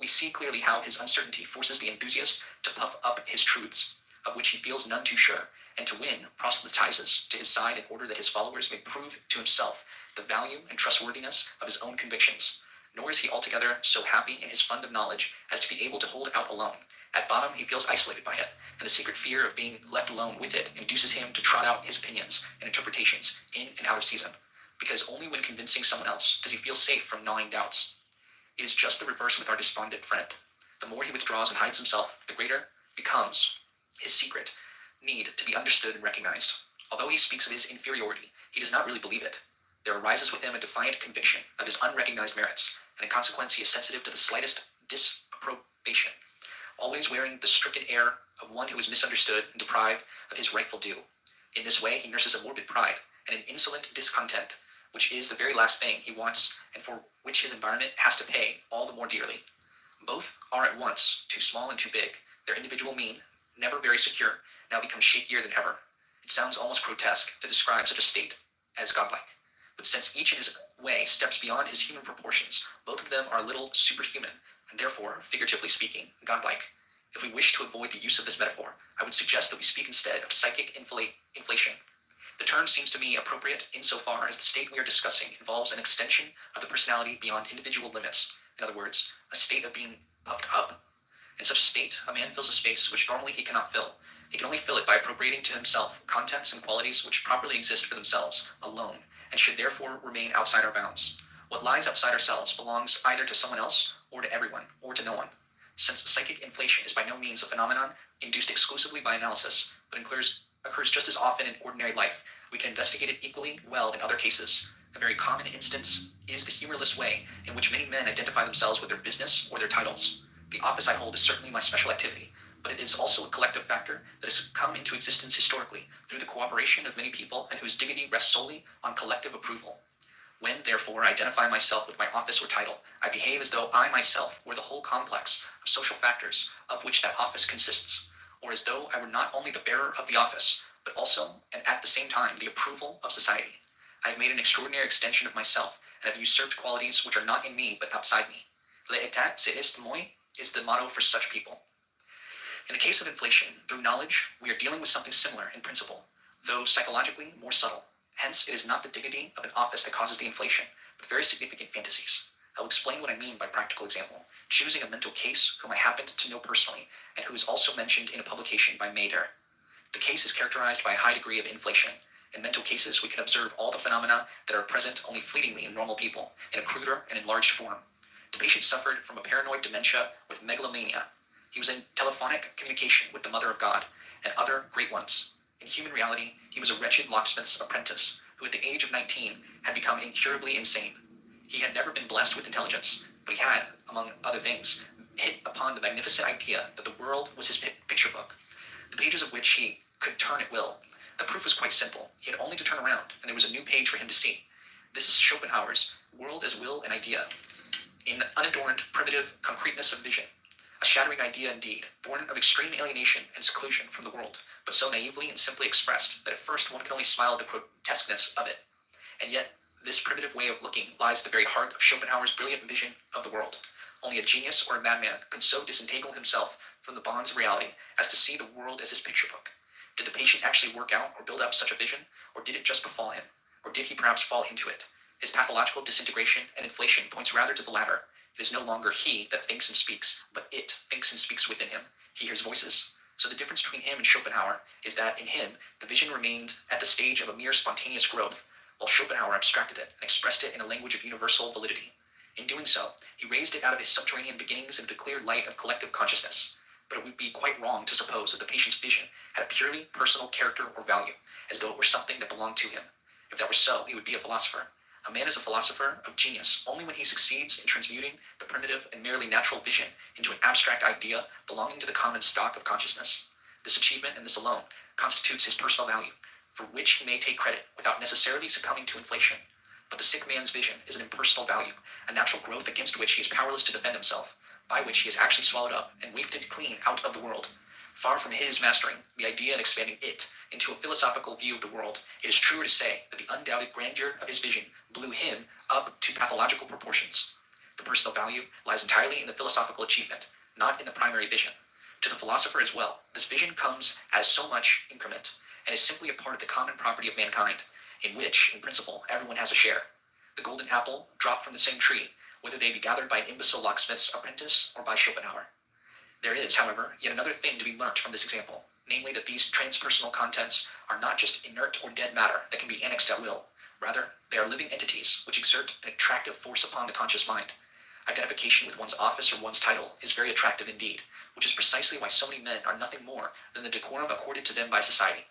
we see clearly how his uncertainty forces the enthusiast to puff up his truths, of which he feels none too sure, and to win proselytizes to his side in order that his followers may prove to himself the value and trustworthiness of his own convictions. Nor is he altogether so happy in his fund of knowledge as to be able to hold out alone. At bottom, he feels isolated by it, and the secret fear of being left alone with it induces him to trot out his opinions and interpretations in and out of season, because only when convincing someone else does he feel safe from gnawing doubts. It is just the reverse with our despondent friend. The more he withdraws and hides himself, the greater becomes his secret need to be understood and recognized. Although he speaks of his inferiority, he does not really believe it. There arises with him a defiant conviction of his unrecognized merits, and in consequence he is sensitive to the slightest disapprobation, always wearing the stricken air of one who is misunderstood and deprived of his rightful due. In this way he nurses a morbid pride and an insolent discontent, which is the very last thing he wants and for which his environment has to pay all the more dearly. Both are at once too small and too big. Their individual mean, never very secure, now becomes shakier than ever. It sounds almost grotesque to describe such a state as godlike. But since each in his way steps beyond his human proportions, both of them are a little superhuman, and therefore, figuratively speaking, godlike. If we wish to avoid the use of this metaphor, I would suggest that we speak instead of psychic inflation. The term seems to me appropriate insofar as the state we are discussing involves an extension of the personality beyond individual limits. In other words, a state of being puffed up. In such a state, a man fills a space which normally he cannot fill. He can only fill it by appropriating to himself contents and qualities which properly exist for themselves, alone, and should therefore remain outside our bounds. What lies outside ourselves belongs either to someone else, or to everyone, or to no one. Since psychic inflation is by no means a phenomenon induced exclusively by analysis, but occurs just as often in ordinary life, we can investigate it equally well in other cases. A very common instance is the humorless way in which many men identify themselves with their business or their titles. The office I hold is certainly my special activity, but it is also a collective factor that has come into existence historically through the cooperation of many people and whose dignity rests solely on collective approval. When, therefore, I identify myself with my office or title, I behave as though I myself were the whole complex of social factors of which that office consists, or as though I were not only the bearer of the office, but also, and at the same time, the approval of society. I have made an extraordinary extension of myself, and have usurped qualities which are not in me, but outside me. L'état, c'est est moi, is the motto for such people. In the case of inflation, through knowledge, we are dealing with something similar in principle, though psychologically more subtle. Hence, it is not the dignity of an office that causes the inflation, but very significant fantasies. I will explain what I mean by practical example, choosing a mental case whom I happened to know personally, and who is also mentioned in a publication by Mader. The case is characterized by a high degree of inflation. In mental cases, we can observe all the phenomena that are present only fleetingly in normal people, in a cruder and enlarged form. The patient suffered from a paranoid dementia with megalomania. He was in telephonic communication with the Mother of God and other great ones. In human reality, he was a wretched locksmith's apprentice who at the age of 19 had become incurably insane. He had never been blessed with intelligence, but he had, among other things, hit upon the magnificent idea that the world was his picture book, the pages of which he could turn at will. The proof was quite simple. He had only to turn around, and there was a new page for him to see. This is Schopenhauer's world as will and idea, in unadorned, primitive concreteness of vision. A shattering idea indeed, born of extreme alienation and seclusion from the world, but so naively and simply expressed that at first one can only smile at the grotesqueness of it. And yet, this primitive way of looking lies at the very heart of Schopenhauer's brilliant vision of the world. Only a genius or a madman could so disentangle himself from the bonds of reality as to see the world as his picture book. Did the patient actually work out or build up such a vision, or did it just befall him? Or did he perhaps fall into it? His pathological disintegration and inflation points rather to the latter. It is no longer he that thinks and speaks, but it thinks and speaks within him. He hears voices. So the difference between him and Schopenhauer is that in him, the vision remained at the stage of a mere spontaneous growth, while Schopenhauer abstracted it and expressed it in a language of universal validity. In doing so, he raised it out of his subterranean beginnings into the clear light of collective consciousness. But it would be quite wrong to suppose that the patient's vision had a purely personal character or value, as though it were something that belonged to him. If that were so, he would be a philosopher. A man is a philosopher of genius only when he succeeds in transmuting the primitive and merely natural vision into an abstract idea belonging to the common stock of consciousness. This achievement, and this alone, constitutes his personal value, for which he may take credit without necessarily succumbing to inflation. But the sick man's vision is an impersonal value, a natural growth against which he is powerless to defend himself, by which he is actually swallowed up and wafted clean out of the world. Far from his mastering the idea and expanding it into a philosophical view of the world, it is truer to say that the undoubted grandeur of his vision blew him up to pathological proportions. The personal value lies entirely in the philosophical achievement, not in the primary vision. To the philosopher as well, this vision comes as so much increment, and is simply a part of the common property of mankind, in which, in principle, everyone has a share. The golden apple dropped from the same tree, whether they be gathered by an imbecile locksmith's apprentice or by Schopenhauer. There is, however, yet another thing to be learnt from this example, namely that these transpersonal contents are not just inert or dead matter that can be annexed at will. Rather, they are living entities which exert an attractive force upon the conscious mind. Identification with one's office or one's title is very attractive indeed, which is precisely why so many men are nothing more than the decorum accorded to them by society.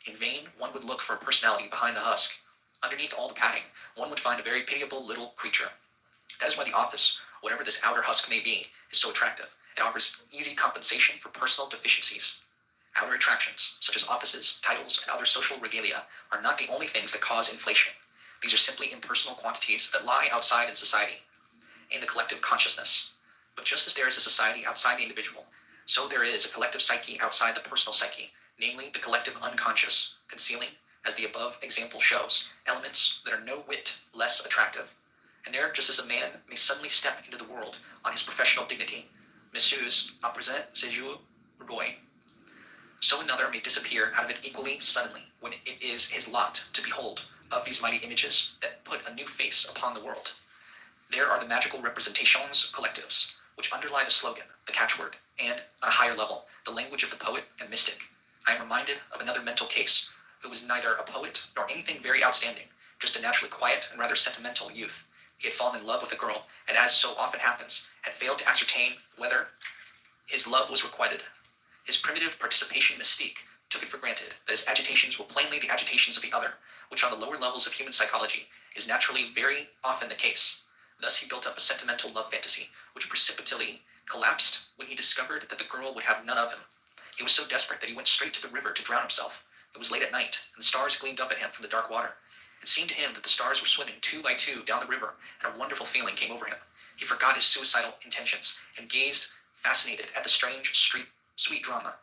In vain, one would look for a personality behind the husk. Underneath all the padding, one would find a very pitiable little creature. That is why the office, whatever this outer husk may be, is so attractive. It offers easy compensation for personal deficiencies. Outer attractions, such as offices, titles, and other social regalia, are not the only things that cause inflation. These are simply impersonal quantities that lie outside in society, in the collective consciousness. But just as there is a society outside the individual, so there is a collective psyche outside the personal psyche, namely the collective unconscious, concealing, as the above example shows, elements that are no whit less attractive. And there, just as a man may suddenly step into the world on his professional dignity, Messieurs, à présent, c'est jour, boy, so another may disappear out of it equally suddenly when it is his lot to behold of these mighty images that put a new face upon the world. There are the magical representations collectives, which underlie the slogan, the catchword, and, on a higher level, the language of the poet and mystic. I am reminded of another mental case, who was neither a poet nor anything very outstanding, just a naturally quiet and rather sentimental youth. He had fallen in love with a girl, and as so often happens, had failed to ascertain whether his love was requited. His primitive participation mystique took it for granted that his agitations were plainly the agitations of the other, which on the lower levels of human psychology is naturally very often the case. Thus he built up a sentimental love fantasy, which precipitately collapsed when he discovered that the girl would have none of him. He was so desperate that he went straight to the river to drown himself. It was late at night, and the stars gleamed up at him from the dark water. It seemed to him that the stars were swimming 2 by 2 down the river, and a wonderful feeling came over him. He forgot his suicidal intentions, and gazed fascinated at the strange, sweet drama.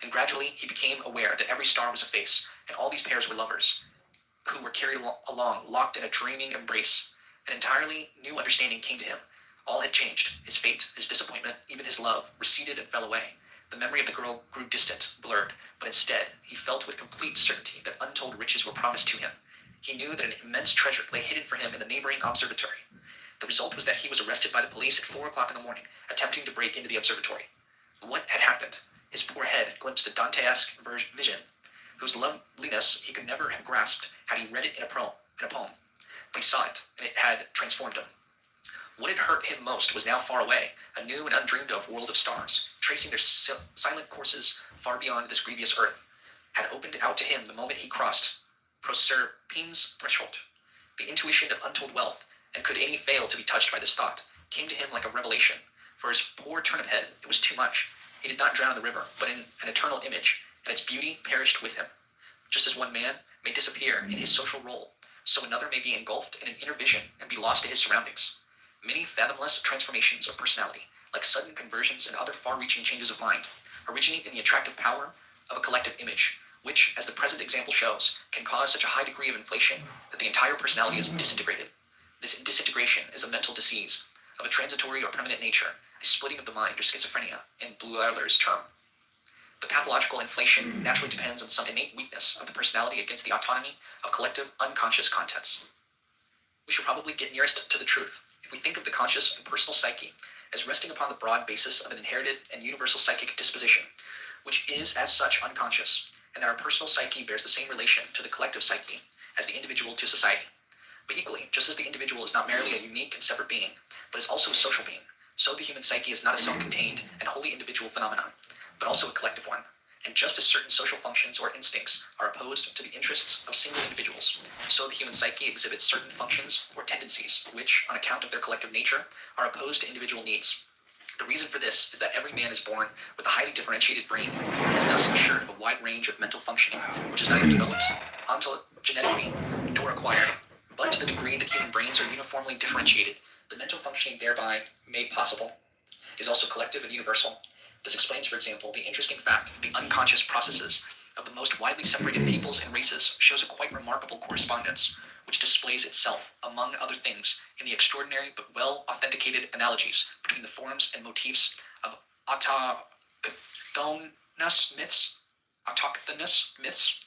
And gradually he became aware that every star was a face, and all these pairs were lovers, who were carried along, locked in a dreaming embrace. An entirely new understanding came to him. All had changed. His fate, his disappointment, even his love, receded and fell away. The memory of the girl grew distant, blurred, but instead he felt with complete certainty that untold riches were promised to him. He knew that an immense treasure lay hidden for him in the neighboring observatory. The result was that he was arrested by the police at 4 o'clock in the morning, attempting to break into the observatory. What had happened? His poor head glimpsed a Dantesque vision, whose loveliness he could never have grasped had he read it in a poem. But he saw it, and it had transformed him. What had hurt him most was now far away, a new and undreamed of world of stars, tracing their silent courses far beyond this grievous earth, had opened out to him the moment he crossed Proserpine's threshold. The intuition of untold wealth, and could any fail to be touched by this thought, came to him like a revelation. For his poor turnip head, it was too much. He did not drown in the river, but in an eternal image, and its beauty perished with him. Just as one man may disappear in his social role, so another may be engulfed in an inner vision and be lost to his surroundings. Many fathomless transformations of personality, like sudden conversions and other far-reaching changes of mind, originate in the attractive power of a collective image, which, as the present example shows, can cause such a high degree of inflation that the entire personality is disintegrated. This disintegration is a mental disease of a transitory or permanent nature, a splitting of the mind or schizophrenia, in Bleuler's term. The pathological inflation naturally depends on some innate weakness of the personality against the autonomy of collective unconscious contents. We should probably get nearest to the truth if we think of the conscious and personal psyche as resting upon the broad basis of an inherited and universal psychic disposition, which is as such unconscious, and that our personal psyche bears the same relation to the collective psyche as the individual to society. But equally, just as the individual is not merely a unique and separate being, but is also a social being, so the human psyche is not a self-contained and wholly individual phenomenon, but also a collective one. And just as certain social functions or instincts are opposed to the interests of single individuals, so the human psyche exhibits certain functions or tendencies which, on account of their collective nature, are opposed to individual needs. The reason for this is that every man is born with a highly differentiated brain and is thus assured of a wide range of mental functioning, which is neither developed ontogenetically nor acquired, but to the degree that human brains are uniformly differentiated, the mental functioning thereby made possible is also collective and universal. This explains, for example, the interesting fact that the unconscious processes of the most widely separated peoples and races shows a quite remarkable correspondence, which displays itself, among other things, in the extraordinary but well-authenticated analogies between the forms and motifs of autochthonous myths.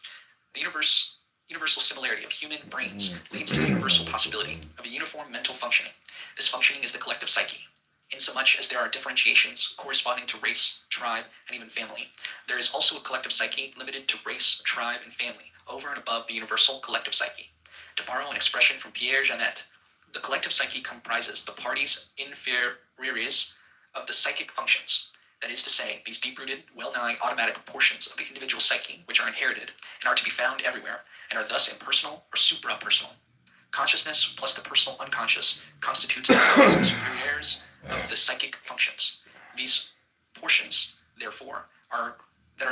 The universal similarity of human brains leads to the universal possibility of a uniform mental functioning. This functioning is the collective psyche. Insomuch as there are differentiations corresponding to race, tribe, and even family, there is also a collective psyche limited to race, tribe, and family, over and above the universal collective psyche. To borrow an expression from Pierre Janet, the collective psyche comprises the parties inferiores of the psychic functions, that is to say, these deep-rooted, well-nigh automatic portions of the individual psyche which are inherited and are to be found everywhere, and are thus impersonal or supra-personal. Consciousness plus the personal unconscious constitutes the parties superiores of the psychic functions. These portions, therefore, are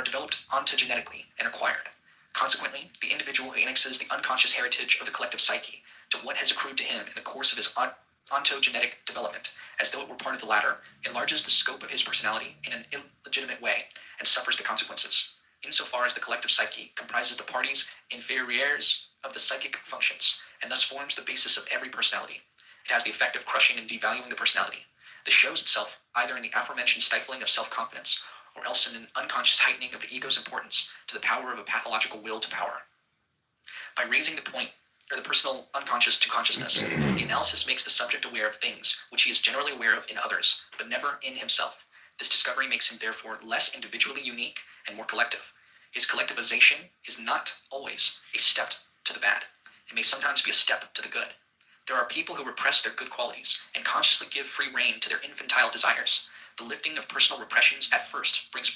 developed ontogenetically and acquired. Consequently, the individual who annexes the unconscious heritage of the collective psyche to what has accrued to him in the course of his ontogenetic development, as though it were part of the latter, enlarges the scope of his personality in an illegitimate way, and suffers the consequences. Insofar as the collective psyche comprises the parties inferiores of the psychic functions, and thus forms the basis of every personality, it has the effect of crushing and devaluing the personality. This shows itself either in the aforementioned stifling of self-confidence, or else in an unconscious heightening of the ego's importance to the power of a pathological will to power. By raising the point, or the personal unconscious to consciousness, the analysis makes the subject aware of things which he is generally aware of in others, but never in himself. This discovery makes him therefore less individually unique and more collective. His collectivization is not always a step to the bad. It may sometimes be a step to the good. There are people who repress their good qualities and consciously give free rein to their infantile desires. The lifting of personal repressions at first brings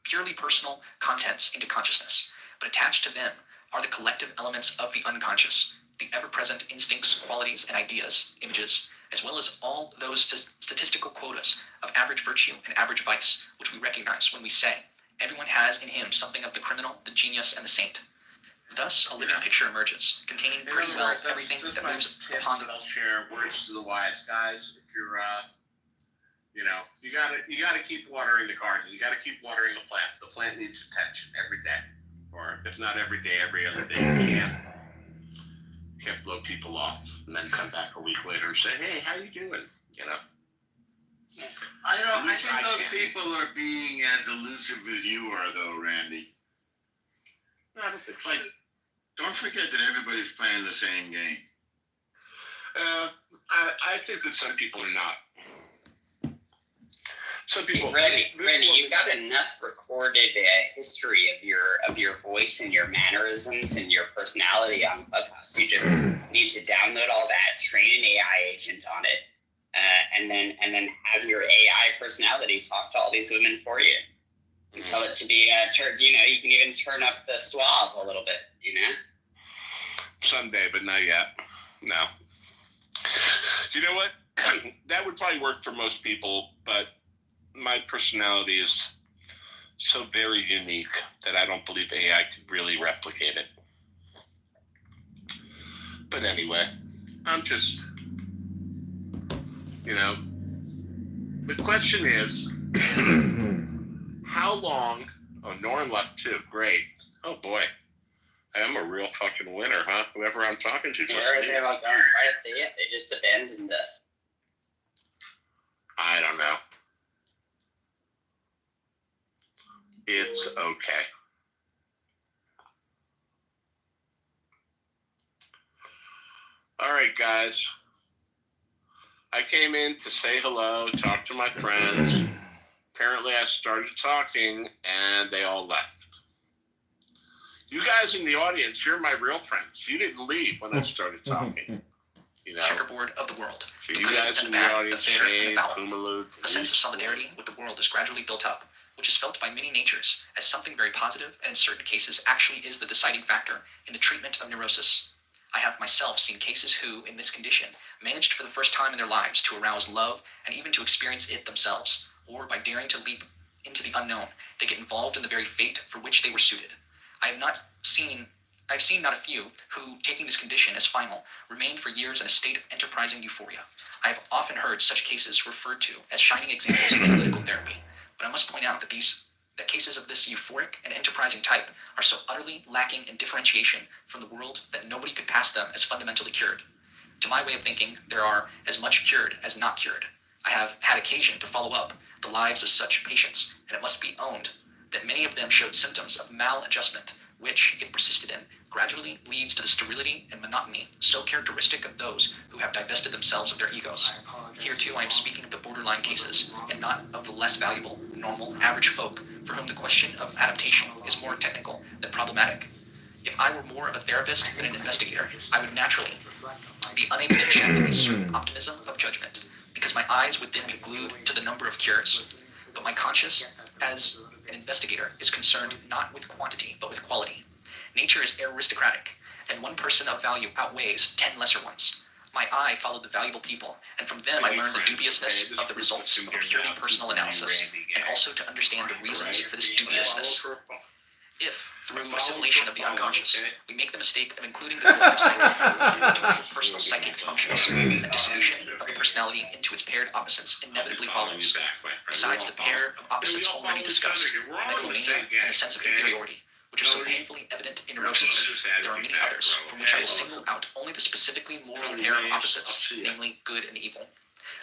purely personal contents into consciousness, but attached to them are the collective elements of the unconscious, the ever-present instincts, qualities, and ideas, images, as well as all those statistical quotas of average virtue and average vice, which we recognize when we say, everyone has in him something of the criminal, the genius, and the saint. Thus, a living picture emerges, containing pretty well everything that moves upon the... I'll share words to the wise, guys. If you're, you gotta keep watering the garden. You gotta keep watering the plant. The plant needs attention every day, or if not every day, every other day. You can't blow people off and then come back a week later and say, "Hey, how you doing?" I think those people are being as elusive as you are, though, Randy. No, I don't think so. Like, don't forget that everybody's playing the same game. I think that some people are not. Some people. Randy, you've got enough recorded history of your voice and your mannerisms and your personality on Clubhouse. You just need to download all that, train an AI agent on it, and then have your AI personality talk to all these women for you. And tell it to be you can even turn up the suave a little bit, Someday, but not yet. No. You know what? That would probably work for most people, but my personality is so very unique that I don't believe AI could really replicate it. But anyway, I'm just, the question is, how long? Oh, Norm left too. Great. Oh boy, I am a real fucking winner, huh? Whoever I'm talking to just right leaves. there, right at the end. They just abandoned us. I don't know. It's okay. All right, guys. I came in to say hello, talk to my friends. Apparently I started talking and they all left. You guys in the audience, you're my real friends. You didn't leave when I started talking. Checkerboard of the world. So The you good guys and in the the bad, audience, the fair and the Shane, foul. Kumalu, A sense of solidarity with the world is gradually built up, which is felt by many natures as something very positive and in certain cases actually is the deciding factor in the treatment of neurosis. I have myself seen cases who, in this condition, managed for the first time in their lives to arouse love and even to experience it themselves, or by daring to leap into the unknown, they get involved in the very fate for which they were suited. I've seen not a few who, taking this condition as final, remained for years in a state of enterprising euphoria. I have often heard such cases referred to as shining examples of analytical therapy, but I must point out that cases of this euphoric and enterprising type are so utterly lacking in differentiation from the world that nobody could pass them as fundamentally cured. To my way of thinking, there are as much cured as not cured. I have had occasion to follow up the lives of such patients, and it must be owned that many of them showed symptoms of maladjustment, which, if persisted in, gradually leads to the sterility and monotony so characteristic of those who have divested themselves of their egos. Here too I am speaking of the borderline cases, and not of the less valuable, normal, average folk for whom the question of adaptation is more technical than problematic. If I were more of a therapist than an investigator, I would naturally be unable to check a certain optimism of judgment, because my eyes would then be glued to the number of cures. But my conscience, as an investigator, is concerned not with quantity, but with quality. Nature is aristocratic, and one person of value outweighs 10 lesser ones. My eye followed the valuable people, and from them I learned the dubiousness of the results of a purely personal analysis, and also to understand the reasons for this dubiousness. If, through assimilation of the unconscious, we make the mistake of including the collective psyche in the inventory of personal psychic functions, a dissolution of the personality into its paired opposites inevitably follows. Besides the pair of opposites already discussed, megalomania and a sense of inferiority, which are so painfully evident in neurosis, there are many others from which I will single out only the specifically moral pair of opposites, namely good and evil.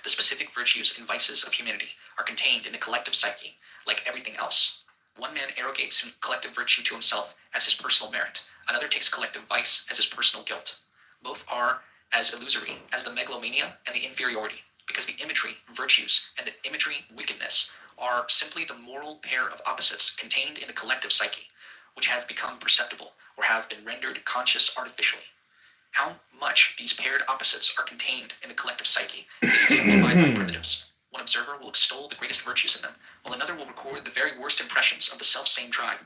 The specific virtues and vices of humanity are contained in the collective psyche, like everything else. One man arrogates collective virtue to himself as his personal merit, another takes collective vice as his personal guilt. Both are as illusory as the megalomania and the inferiority, because the imagery, virtues, and the imagery, wickedness, are simply the moral pair of opposites contained in the collective psyche, which have become perceptible or have been rendered conscious artificially. How much these paired opposites are contained in the collective psyche is exemplified by primitives. One observer will extol the greatest virtues in them, while another will record the very worst impressions of the self-same tribe.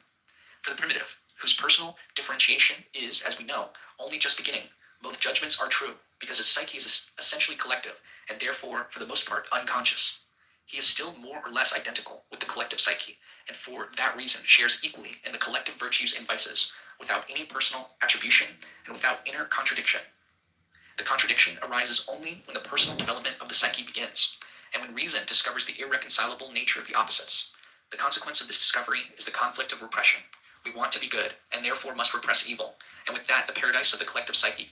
For the primitive, whose personal differentiation is, as we know, only just beginning, both judgments are true, because his psyche is essentially collective, and therefore, for the most part, unconscious. He is still more or less identical with the collective psyche, and for that reason shares equally in the collective virtues and vices, without any personal attribution and without inner contradiction. The contradiction arises only when the personal development of the psyche begins, and when reason discovers the irreconcilable nature of the opposites. The consequence of this discovery is the conflict of repression. We want to be good, and therefore must repress evil, and with that the paradise of the collective psyche comes